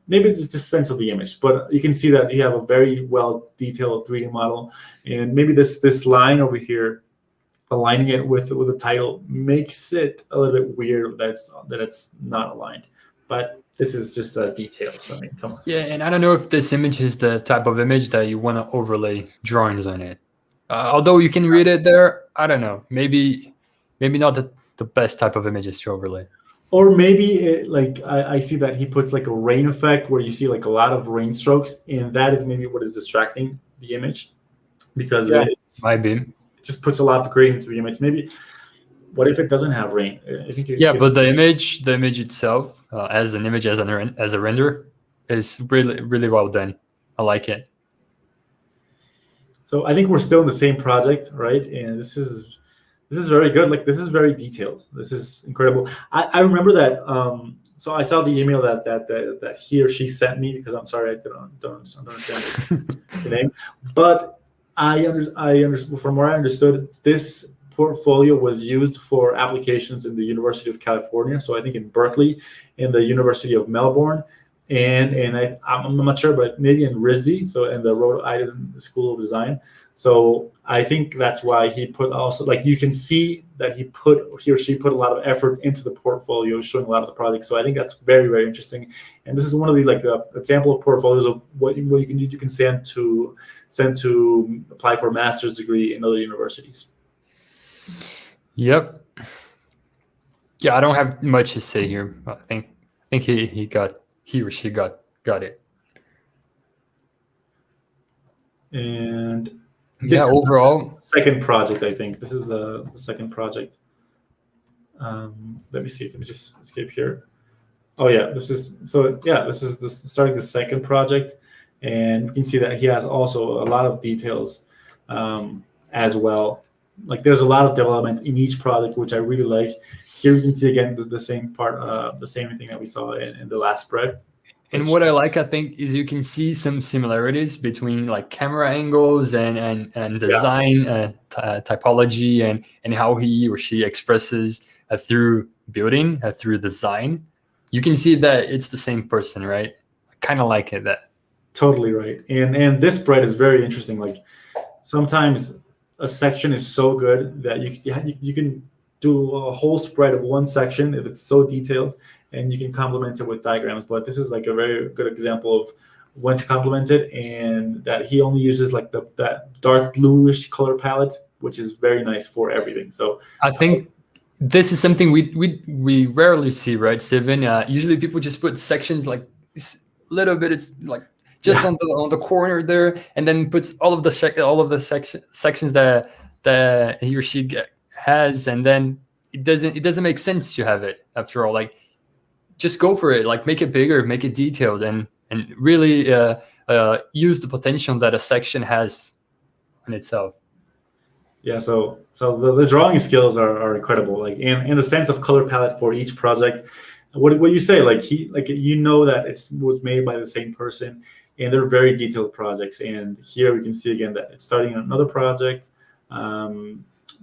Maybe it's just a sense of the image, but you can see that you have a very well detailed 3D model. And maybe this line over here, aligning it with the title makes it a little bit weird that it's not aligned. But this is just a detail. So I mean, come on. Yeah, and I don't know if this image is the type of image that you want to overlay drawings on it. Although you can read it there, I don't know. Maybe not the best type of images to overlay. Or maybe I see that he puts like a rain effect where you see like a lot of rain strokes, and that is maybe what is distracting the image, because it might be. just puts a lot of grading into the image. Maybe what if it doesn't have rain? But the image itself, as an image, as a render, is really, really well done. I like it. So I think we're still in the same project, right? And this is very good. Like, this is very detailed. This is incredible. I remember that. So I saw the email that he or she sent me, because I'm sorry, I don't understand the name. But from where I understood, this portfolio was used for applications in the University of California. So I think in Berkeley, in the University of Melbourne, and I'm not sure, but maybe in RISD, so in the Rhode Island School of Design. So I think that's why he put also, like, you can see that he or she put a lot of effort into the portfolio, showing a lot of the projects. So I think that's very, very interesting. And this is one of the example of portfolios of what you can do. You can send to apply for a master's degree in other universities. Yep. Yeah, I don't have much to say here. I think he or she got it. And overall, second project, I think this is the second project. Let me see. Let me just escape here. Oh yeah, this is starting the second project, and you can see that he has also a lot of details as well. Like, there's a lot of development in each project, which I really like. Here you can see again the same part, the same thing that we saw in the last spread. And what I like, I think, is you can see some similarities between like camera angles and design typology and how he or she expresses through building, through design. You can see that it's the same person, right? I kind of like it. That totally right. And this spread is very interesting. Like, sometimes a section is so good that you can do a whole spread of one section if it's so detailed, and you can complement it with diagrams. But this is like a very good example of when to complement it, and that he only uses like that dark bluish color palette, which is very nice for everything. So I think this is something we rarely see, right, Steven? Usually people just put sections like this little bit. It's like just on the corner there, and then puts all of the sections that he or she has, and then it doesn't make sense to have it after all. Like, just go for it. Like, make it bigger, make it detailed, and really use the potential that a section has in itself. Yeah, so the drawing skills are incredible. Like, and the sense of color palette for each project. What you say? Like, you know that it was made by the same person, and they're very detailed projects. And here we can see again that it's starting another project.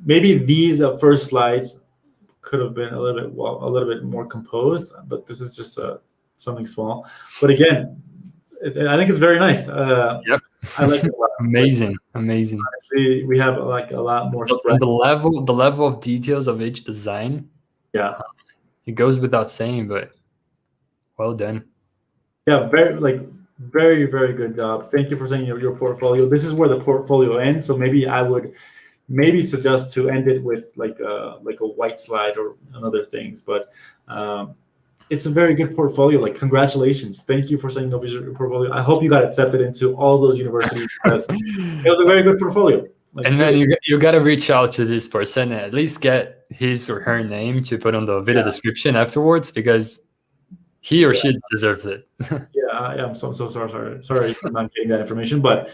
Maybe these first slides could have been a little bit more composed, but this is just something small. But again, I think it's very nice. Yep, I like it a lot. Amazing. Honestly, we have like a lot more spreads. The level of details of each design. Yeah, it goes without saying, but well done. Yeah, very, very good job. Thank you for saying your portfolio. This is where the portfolio ends. So maybe I would suggest to end it with like a white slide or other things. But it's a very good portfolio. Like, congratulations. Thank you for sending over your portfolio. I hope you got accepted into all those universities, because it was a very good portfolio. Like, and then you got to reach out to this person, at least get his or her name to put on the video description afterwards, because he or she deserves it. I'm so sorry for not getting that information, but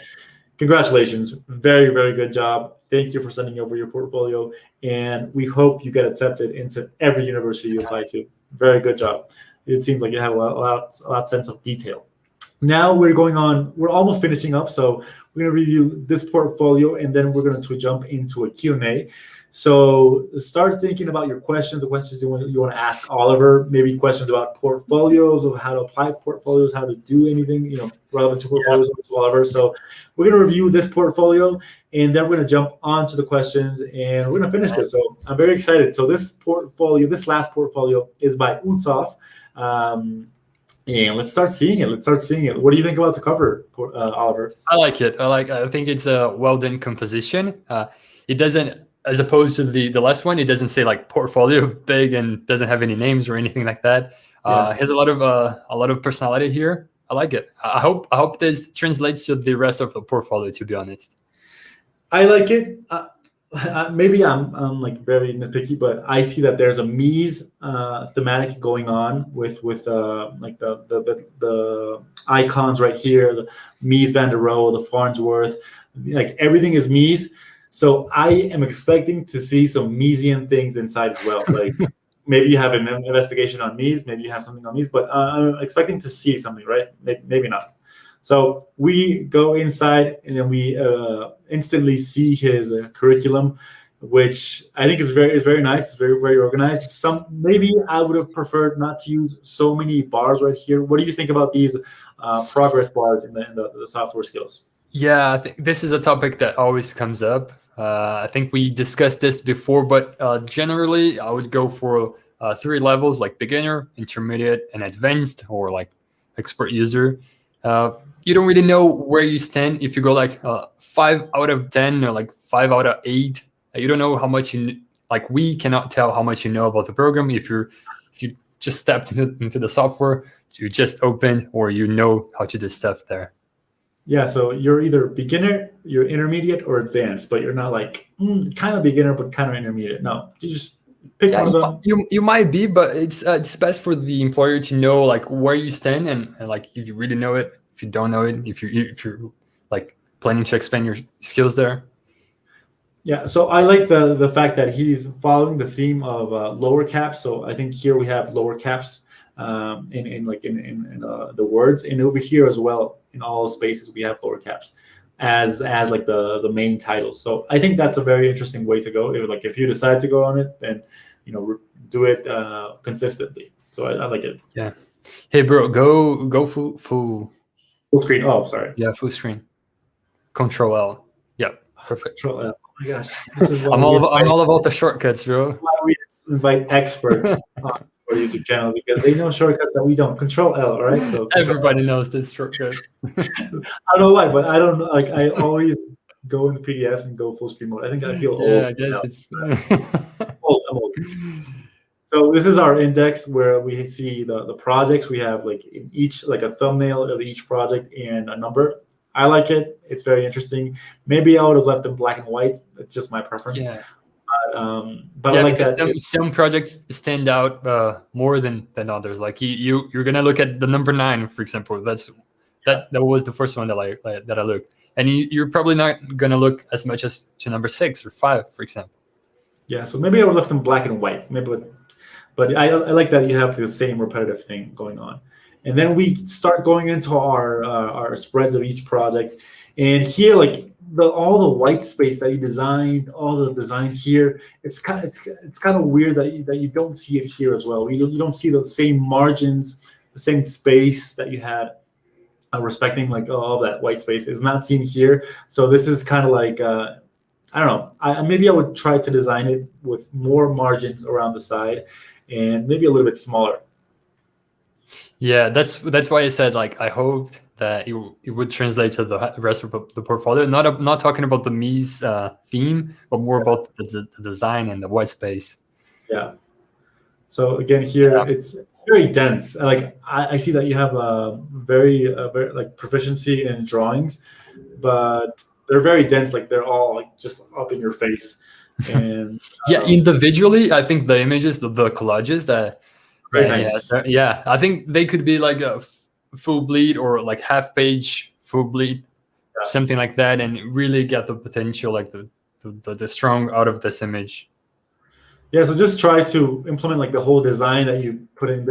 congratulations. Very, very good job. Thank you for sending over your portfolio, and we hope you get accepted into every university you apply to. Very good job. It seems like you have a lot sense of detail. Now we're almost finishing up. So we're going to review this portfolio, and then we're going to jump into a Q&A. So start thinking about your questions, the questions you want to ask Oliver, maybe questions about portfolios, of how to apply portfolios, how to do anything, relevant to portfolios to Oliver. So we're going to review this portfolio, and then we're going to jump onto the questions, and we're going to finish this. So I'm very excited. So this last portfolio is by Utsoff. And let's start seeing it. What do you think about the cover, Oliver? I like it. I think it's a well done composition. It doesn't, as opposed to the last one, it doesn't say like portfolio big and doesn't have any names or anything like that. It has a lot of personality here. I like it. I hope this translates to the rest of the portfolio, to be honest. I like it. Maybe I'm like very nitpicky, but I see that there's a Mies thematic going on with like the icons right here, the Mies van der Rohe, the Farnsworth, like everything is Mies. So I am expecting to see some Miesian things inside as well. Like maybe you have an investigation on Mies, maybe you have something on Mies, but I'm expecting to see something, right? Maybe not. So we go inside, and then we instantly see his curriculum, which I think is very nice. It's very, very organized. Maybe I would have preferred not to use so many bars right here. What do you think about these progress bars in the software skills? Yeah, I think this is a topic that always comes up. I think we discussed this before, but generally I would go for 3 levels, like beginner, intermediate, and advanced, or like expert user. You don't really know where you stand if you go like 5 out of 10 or like 5 out of 8. You don't know how much we cannot tell how much you know about the program if you just stepped into the software, you just opened, or you know how to do stuff there. Yeah, so you're either beginner, you're intermediate, or advanced, but you're not like kind of beginner but kind of intermediate. No, you just pick one of them. You might be, but it's best for the employer to know like where you stand, and like if you really know it, if you don't know it, if you're like planning to expand your skills there. Yeah, so I like the fact that he's following the theme of lower caps. So I think here we have lower caps in the words, and over here as well in all spaces we have lower caps as like the main title. So I think that's a very interesting way to go. If you decide to go on it, then do it consistently. So I like it. Yeah. Hey bro, go full screen. Oh, sorry. Yeah, full screen. Control L. Yep. Perfect. Control L. Oh my gosh, this is I'm all about the shortcuts, bro. That's why we invite experts on our YouTube channel, because they know shortcuts that we don't. Control L, all right? So everybody knows this shortcut. I don't know why, but I don't know. Like I always go into PDFs and go full screen mode. I think I feel old. Yeah, I guess it's old. I'm old. So this is our index where we see the projects. We have like in each, like a thumbnail of each project and a number. I like it. It's very interesting. Maybe I would have left them black and white. It's just my preference. Yeah. But I like that. Some projects stand out more than others. Like you're gonna look at the number 9, for example. That was the first one that I looked, and you're probably not gonna look as much as to number 6 or 5, for example. Yeah. So maybe I would have left them black and white. But I like that you have the same repetitive thing going on. And then we start going into our spreads of each project. And here, like all the white space that you designed, all the design here, it's kind of weird that you don't see it here as well. You don't see the same margins, the same space that you had, respecting like all that white space is not seen here. So this is kind of like I don't know. Maybe I would try to design it with more margins around the side, and maybe a little bit smaller. Yeah, that's why I said like I hoped that it would translate to the rest of the portfolio. Not talking about the Mies theme, but more about the design and the white space. Yeah. So again, here it's very dense. Like I see that you have a very like proficiency in drawings, but they're very dense. Like they're all like just up in your face. And yeah, individually, I think the images, the collages that. Very nice. Yeah, I think they could be like a full bleed or like half page full bleed, something like that, and really get the potential, like the strong out of this image. Yeah, so just try to implement like the whole design that you put in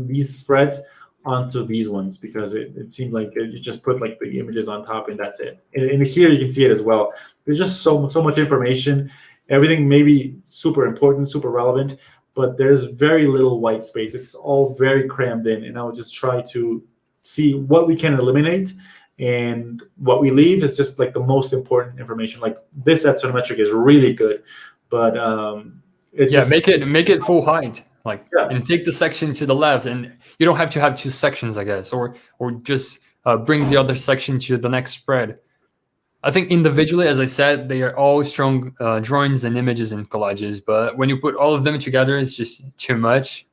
these spreads onto these ones because it seemed like you just put like the images on top and that's it. And here you can see it as well. There's just so much information. Everything may be super important, super relevant, but there's very little white space. It's all very crammed in, and I would just try to see what we can eliminate, and what we leave is just like the most important information. Like this Axonometric is really good, but make it full height, like, yeah. And take the section to the left, and you don't have to have two sections, I guess, or just bring the other section to the next spread. I think individually, as I said, they are all strong drawings and images and collages, but when you put all of them together, it's just too much.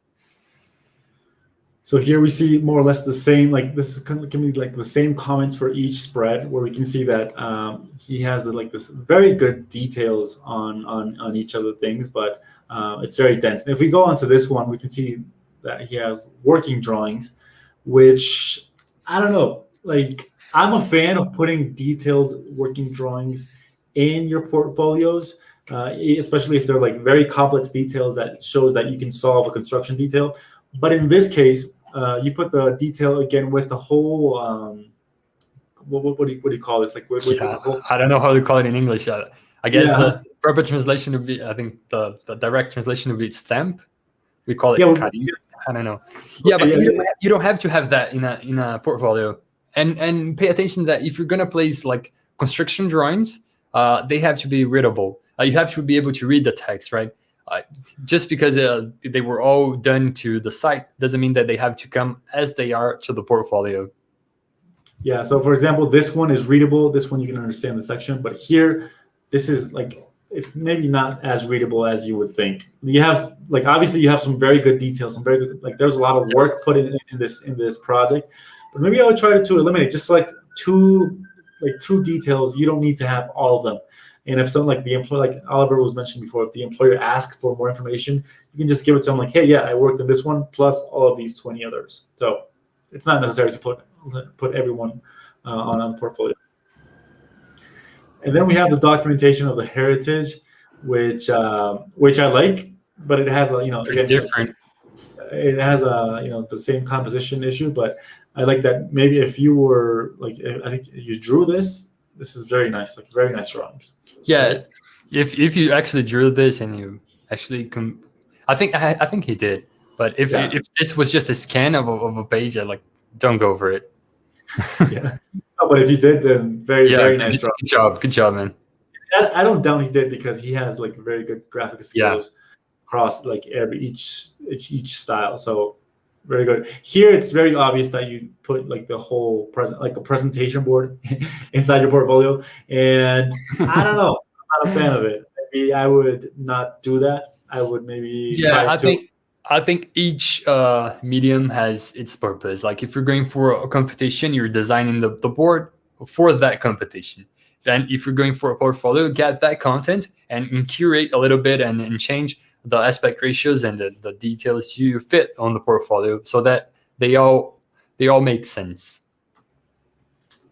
So here we see more or less the same, like this is going to be like the same comments for each spread, where we can see that he has like this very good details on each of the things, but it's very dense. And if we go on to this one, we can see that he has working drawings, which I don't know, like I'm a fan of putting detailed working drawings in your portfolios, especially if they're like very complex details that shows that you can solve a construction detail. But in this case, you put the detail again with the whole what do you call this? Like I don't know how to call it in English. I guess the proper translation would be, I think the direct translation would be stamp. We call it I don't know. Yeah, but you don't have to have that in a portfolio. And pay attention that if you're gonna place like construction drawings, they have to be readable. You have to be able to read the text, right? Just because they were all done to the site doesn't mean that they have to come as they are to the portfolio. Yeah. So for example, this one is readable. This one you can understand the section, but here, this is like, it's maybe not as readable as you would think. You have like, obviously you have some very good details, some very good, like there's a lot of work put in this project, but maybe I would try to eliminate just like two details. You don't need to have all of them. And if something like the employer, like Oliver was mentioned before, if the employer asks for more information, you can just give it to them like, hey, yeah, I worked on this one plus all of these 20 others. So it's not necessary to put everyone on a portfolio. And then we have the documentation of the heritage, which I like, but it has again, different. It has the same composition issue, but I like that. Maybe if you were like, I think you drew this. This is very nice, like very nice drawings. Yeah, right? If you actually drew this and you actually I think he did. But if this was just a scan of a page, I like don't go for it. Yeah, no, but if you did, then very nice drawing. Good job, man. I don't doubt he did because he has like very good graphic skills across like each style. So very good. Here, it's very obvious that you put like the whole a presentation board inside your portfolio, and I don't know. I'm not a fan of it. Maybe I would not do that. I would maybe I think each medium has its purpose. Like if you're going for a competition, you're designing the board for that competition. Then if you're going for a portfolio, get that content and curate a little bit and change the aspect ratios and the details you fit on the portfolio so that they all make sense.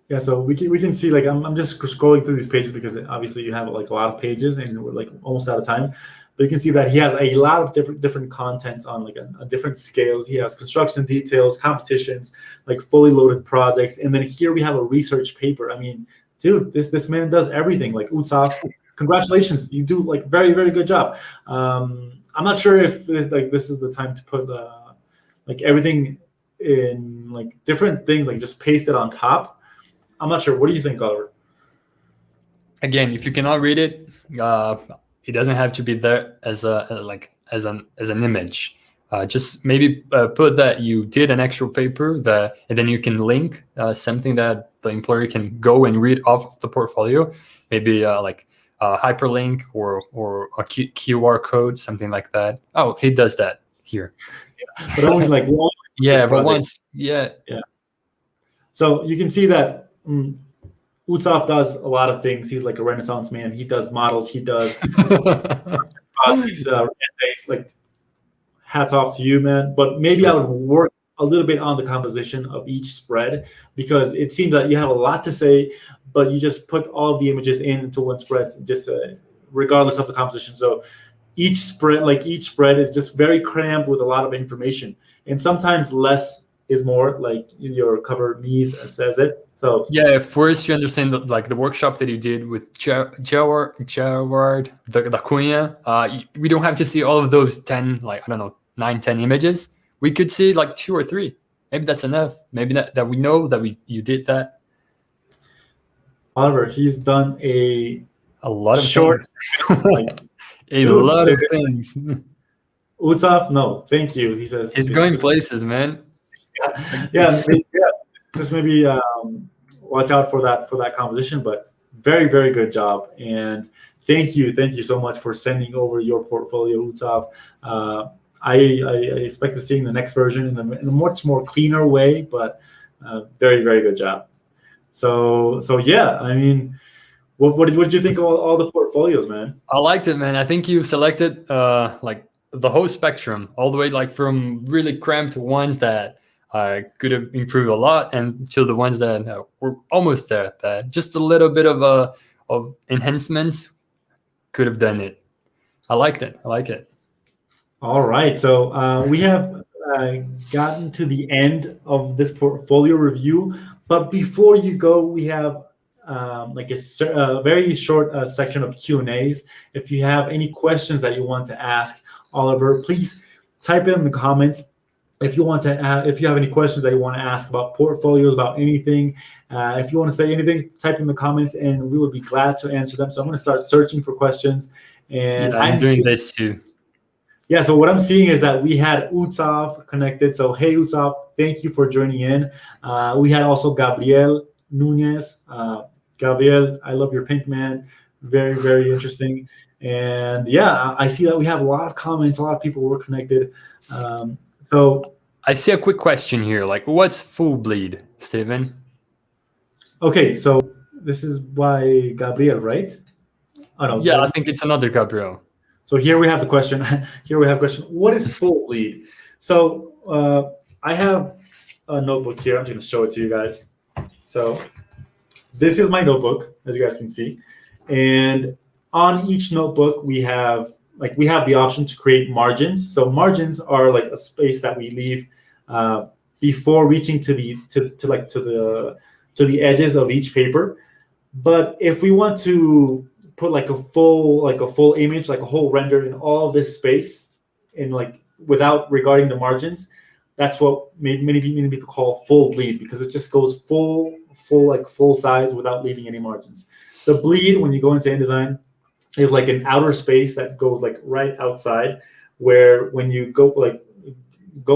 Yeah, so we can see, like I'm just scrolling through these pages because obviously you have like a lot of pages and we're like almost out of time. But you can see that he has a lot of different contents on like a different scales. He has construction details, competitions, like fully loaded projects, and then here we have a research paper. I mean, dude, this man does everything. Like Utsaf, congratulations, you do like very good job. I'm not sure if this is the time to put like everything in like different things, like just paste it on top. I'm not sure. What do you think, Oliver? Again, if you cannot read it, it doesn't have to be there as an image. Just maybe put that you did an actual paper and then you can link something that the employer can go and read off the portfolio. Maybe like a hyperlink or a QR code, something like that. Oh, he does that here. Yeah, but only like one. Yeah, but once. Yeah. So you can see that. Utsaf does a lot of things. He's like a Renaissance man. He does models. He does projects, essays. Like, hats off to you, man. But maybe I would work a little bit on the composition of each spread because it seems that you have a lot to say, but you just put all of the images into one spread, just regardless of the composition. So each spread is just very crammed with a lot of information, and sometimes less is more, like your cover Mies says it. So Yeah, first you understand like the workshop that you did with Jaward the Cunha. We don't have to see all of those 10, like, I don't know, 9, 10 images. We could see like 2 or 3. Maybe that's enough. Maybe that we know that you did that. Oliver, he's done a lot of short, things. like, A dude, lot so of things. Utaf, no, thank you. He says He's going places, man. yeah, just maybe watch out for that composition. But very, very good job, and thank you so much for sending over your portfolio, Utaf. I expect to seeing the next version in a much more cleaner way, but very, very good job. So yeah, I mean, what did you think of all the portfolios, man? I liked it, man. I think you selected like the whole spectrum, all the way like from really cramped ones that could have improved a lot, and to the ones that were almost there. That just a little bit of enhancements could have done it. I liked it. I like it. All right, so we have gotten to the end of this portfolio review, but before you go, we have like a very short section of Q&As. If you have any questions that you want to ask Oliver, please type it in the comments. If you have any questions that you want to ask about portfolios, about anything, if you want to say anything, type in the comments, and we would be glad to answer them. So I'm going to start searching for questions, and Yeah, I'm doing this too. Yeah, so what I'm seeing is that we had Utsav connected. So hey, Utsav, thank you for joining in. We had also Gabriel Nunes. Gabriel, I love your pink, man. Very, very interesting. And yeah, I see that we have a lot of comments. A lot of people were connected. So I see a quick question here. Like, what's full bleed, Steven? Okay, so this is by Gabriel, right? Oh no. Yeah, I think it's another Gabriel. So here we have the question. Here we have a question. What is full bleed? So I have a notebook here. I'm just going to show it to you guys. So this is my notebook, as you guys can see. And on each notebook, we have the option to create margins. So margins are like a space that we leave before reaching to the edges of each paper. But if we want to put like a full image, like a whole render in all of this space, and like without regarding the margins, that's what many people call full bleed, because it just goes full size without leaving any margins. The bleed, when you go into InDesign, is like an outer space that goes like right outside, where when you go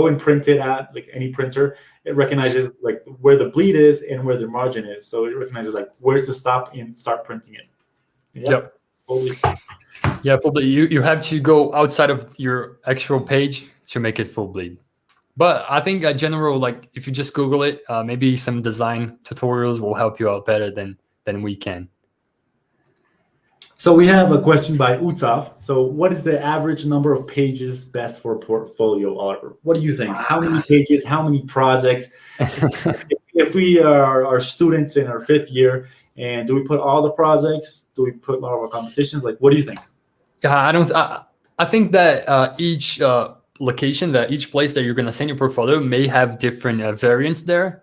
and print it at like any printer, it recognizes like where the bleed is and where the margin is. So it recognizes like where to stop and start printing it. Yep. Yeah, full bleed. You have to go outside of your actual page to make it full bleed. But I think in general, like if you just Google it, maybe some design tutorials will help you out better than we can. So we have a question by Utsav. So what is the average number of pages best for a portfolio, Oliver? What do you think? How many pages? How many projects? If we are students in our 5th year, and do we put all the projects? Do we put all of our competitions? Like, what do you think? I think that each location, that each place that you're going to send your portfolio may have different variants there.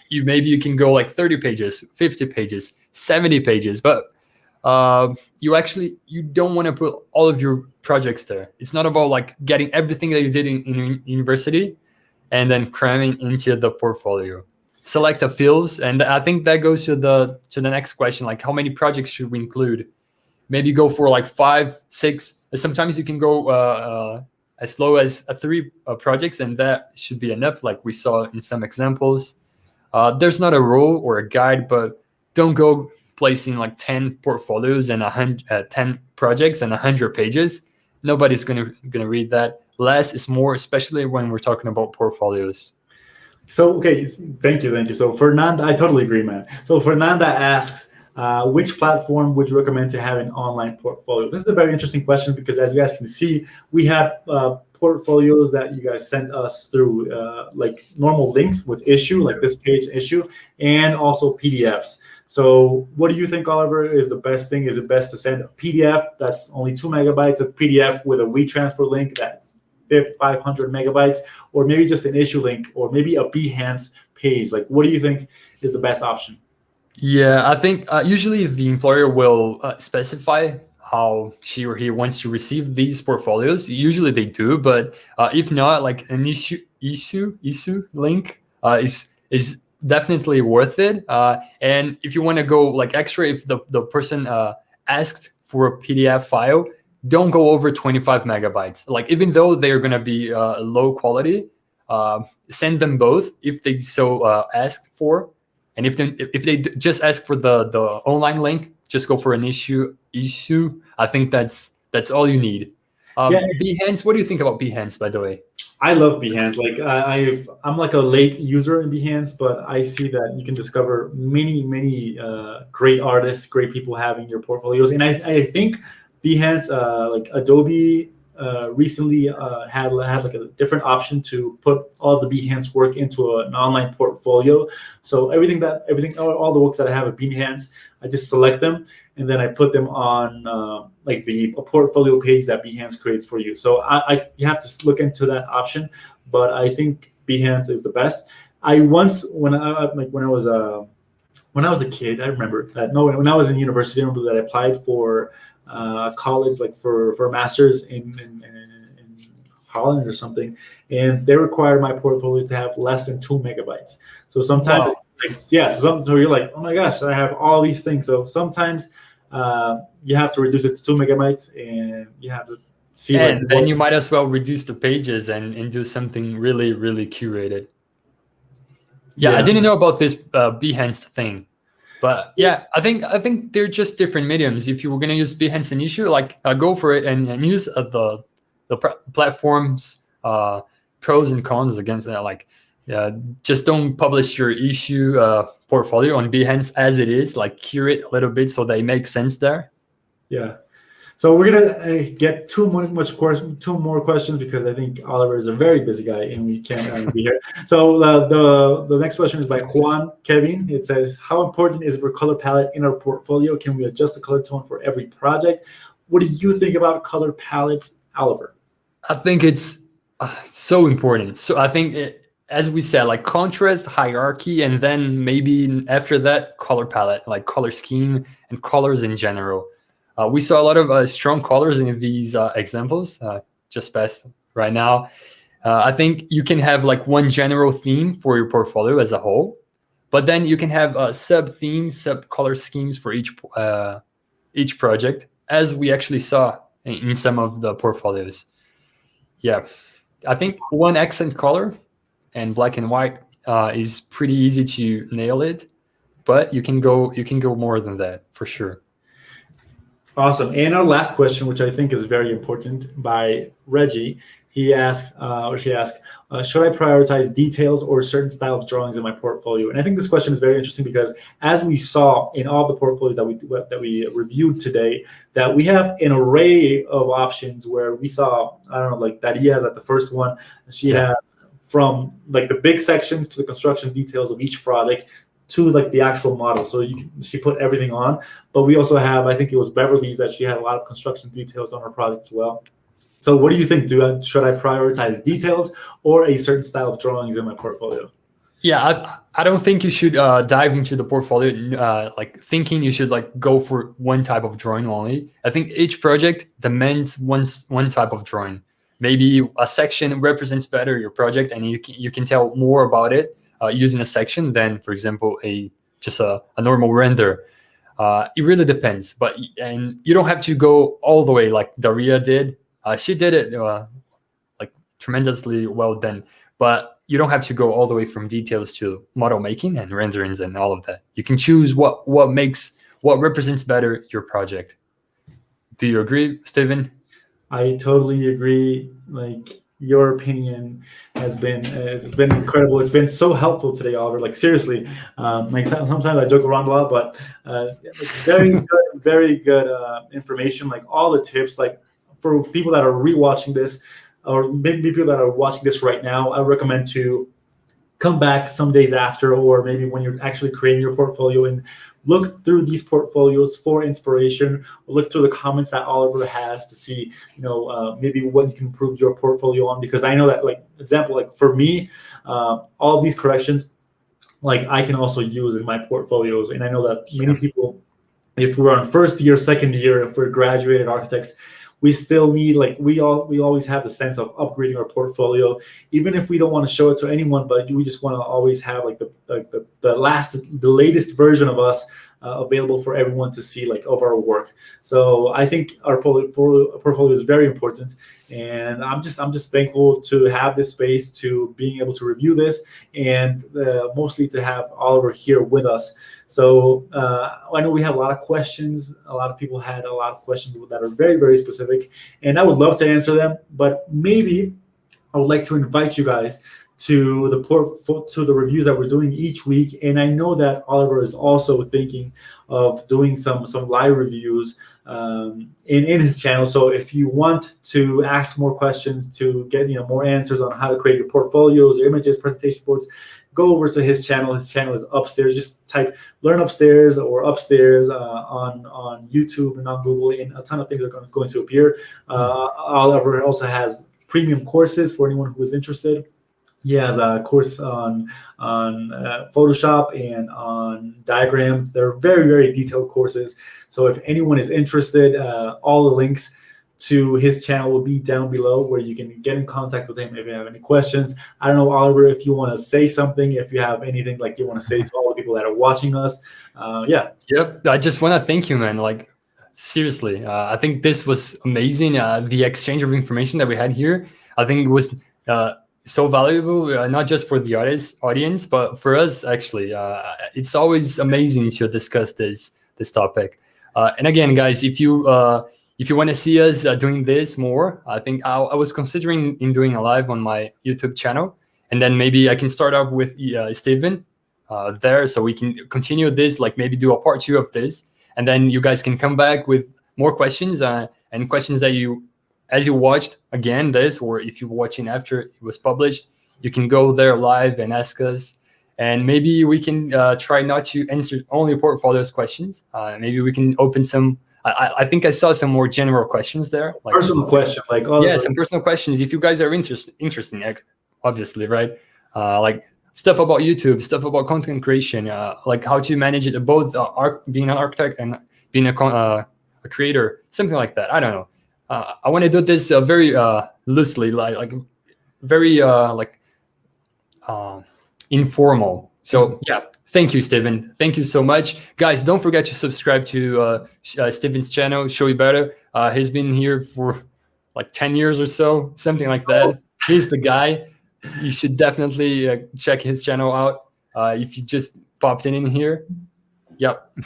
You can go like 30 pages, 50 pages, 70 pages, but you don't want to put all of your projects there. It's not about like getting everything that you did in university and then cramming into the portfolio. Select a fields, and I think that goes to the next question, like how many projects should we include? Maybe go for like 5, 6. Sometimes you can go as low as 3 projects, and that should be enough, like we saw in some examples. There's not a rule or a guide, but don't go placing like 10 portfolios and 10 projects and 100 pages. Nobody's gonna read that. Less is more, especially when we're talking about portfolios. So, okay, thank you. So Fernanda, I totally agree, man. So Fernanda asks, which platform would you recommend to have an online portfolio? This is a very interesting question, because as you guys can see, we have portfolios that you guys sent us through like normal links with issue, like this page issue, and also PDFs. So what do you think, Oliver, is the best thing? Is it best to send a PDF that's only 2 megabytes, a PDF with a WeTransfer link that's 500 megabytes, or maybe just an issue link, or maybe a Behance page? Like, what do you think is the best option? Yeah, I think usually the employer will specify how she or he wants to receive these portfolios. Usually they do, but if not, like an issue link is definitely worth it. And if you want to go like extra, if the person asked for a PDF file, don't go over 25 megabytes. Like even though they're gonna be low quality, send them both if they so ask for. And if they just ask for the online link, just go for an issue. I think that's all you need. Yeah. Behance, what do you think about Behance, by the way? I love Behance. Like I'm like a late user in Behance, but I see that you can discover many great artists, great people having your portfolios. And I think Behance, like Adobe, recently had like a different option to put all the Behance work into an online portfolio. So all the works that I have at Behance, I just select them and then I put them on like a portfolio page that Behance creates for you. So you have to look into that option, but I think Behance is the best. When I was a kid, I remember that. No, when I was in university, I remember that I applied for college, like for a master's in Holland or something, and they required my portfolio to have less than 2 megabytes. So sometimes, Wow. So you're like, oh my gosh, I have all these things. So sometimes you have to reduce it to 2 megabytes, and you have to see. And then you might as well reduce the pages and do something really curated. Yeah, I didn't know about this Behance thing. But yeah, I think they're just different mediums. If you were gonna use Behance and issue, like go for it and use the platform's pros and cons against that. Like, just don't publish your issue portfolio on Behance as it is. Like curate a little bit so they make sense there. Yeah. So we're gonna get two more questions because I think Oliver is a very busy guy and we can't be here. So the next question is by Juan Kevin. It says, how important is it for color palette in our portfolio? Can we adjust the color tone for every project? What do you think about color palettes, Oliver? I think it's so important. So I think as we said, like contrast, hierarchy, and then maybe after that, color palette, like color scheme and colors in general. We saw a lot of strong colors in these examples just passed right now. I think you can have like one general theme for your portfolio as a whole, but then you can have sub-themes, sub-color schemes for each project, as we actually saw in some of the portfolios. Yeah, I think one accent color and black and white is pretty easy to nail it, but you can go more than that for sure. Awesome. And our last question, which I think is very important, by Reggie, he asked, or she asked, should I prioritize details or certain style of drawings in my portfolio? And I think this question is very interesting because as we saw in all the portfolios that we reviewed today, that we have an array of options where we saw, I don't know, like Daria's at the first one, she had from like the big section to the construction details of each project to like the actual model. So she put everything on, but we also have, I think it was Beverly's that she had a lot of construction details on her project as well. So what do you think? Should I prioritize details or a certain style of drawings in my portfolio? Yeah, I don't think you should dive into the portfolio like thinking you should like go for one type of drawing only. I think each project demands one type of drawing. Maybe a section represents better your project, and you can tell more about it using a section than, for example, just a normal render. It really depends, and you don't have to go all the way like Daria did. She did it like tremendously well done, but you don't have to go all the way from details to model making and renderings and all of that. You can choose what represents better your project. Do you agree, Steven? I totally agree. Like, your opinion has been incredible. It's been so helpful today, Oliver. Like, seriously, like sometimes I joke around a lot, but very good information. Like all the tips. Like for people that are rewatching this, or maybe people that are watching this right now, I recommend to come back some days after, or maybe when you're actually creating your portfolio, and look through these portfolios for inspiration, or look through the comments that Oliver has to see, maybe what you can improve your portfolio on. Because I know that, like, example, like for me, all of these corrections, like I can also use in my portfolios. And I know that many people, if we're on first year, second year, if we're graduated architects, we still need, like, we always have the sense of upgrading our portfolio, even if we don't want to show it to anyone, but we just want to always have like the latest version of us available for everyone to see, like, of our work. So I think our portfolio is very important, and I'm just thankful to have this space, to being able to review this, and mostly to have Oliver here with us. So I know we have a lot of questions. A lot of people had a lot of questions that are very, very specific, and I would love to answer them. But maybe I would like to invite you guys to the reviews that we're doing each week. And I know that Oliver is also thinking of doing some live reviews in his channel. So if you want to ask more questions, to get more answers on how to create your portfolios, your images, presentation boards, go over to his channel. His channel is upstairs. Just type "Learn Upstairs" or "Upstairs" on YouTube and on Google, and a ton of things are going to appear. Oliver also has premium courses for anyone who is interested. He has a course on Photoshop and on diagrams. They're very, very detailed courses. So if anyone is interested, all the links to his channel will be down below, where you can get in contact with him if you have any questions. I don't know, Oliver, if you want to say something, if you have anything like you want to say to all the people that are watching us. Yep. I just want to thank you, man. Like, seriously, I think this was amazing. The exchange of information that we had here, I think it was so valuable, not just for the audience, but for us, actually. It's always amazing to discuss this topic. And again, guys, if you want to see us doing this more, I think I was considering in doing a live on my YouTube channel, and then maybe I can start off with Steven there, so we can continue this, like maybe do a part 2 of this, and then you guys can come back with more questions and questions that you, as you watched again this, or if you're watching after it was published, you can go there live and ask us. And maybe we can try not to answer only portfolios questions. Maybe we can open some. I think I saw some more general questions there, like personal questions, like some personal questions. If you guys are interested, obviously, right? Like stuff about YouTube, stuff about content creation, like how to manage it, both being an architect and being a creator, something like that. I don't know. I want to do this very loosely, like very informal. So yeah, thank you, Steven. Thank you so much, guys. Don't forget to subscribe to Steven's channel, Show You Better. He's been here for like 10 years or so, something like that. He's the guy. You should definitely check his channel out if you just popped in here. Yep.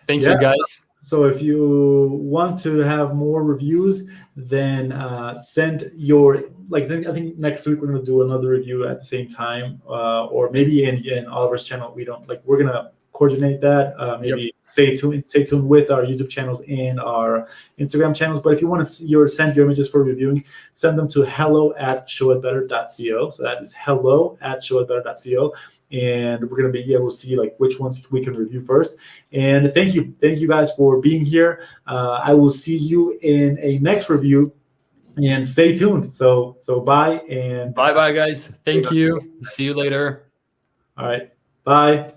Thank you, guys. So if you want to have more reviews, then send your, I think next week we're going to do another review at the same time, or maybe in Oliver's channel. We're going to coordinate that. Maybe stay tuned with our YouTube channels and our Instagram channels. But if you want to send your images for reviewing, send them to hello@showitbetter.co. So that is hello@showitbetter.co. And we're going to be able to see like which ones we can review first. And thank you guys for being here. I will see you in a next review, and stay tuned. So bye, and bye guys. Thank you. See you later. All right. Bye.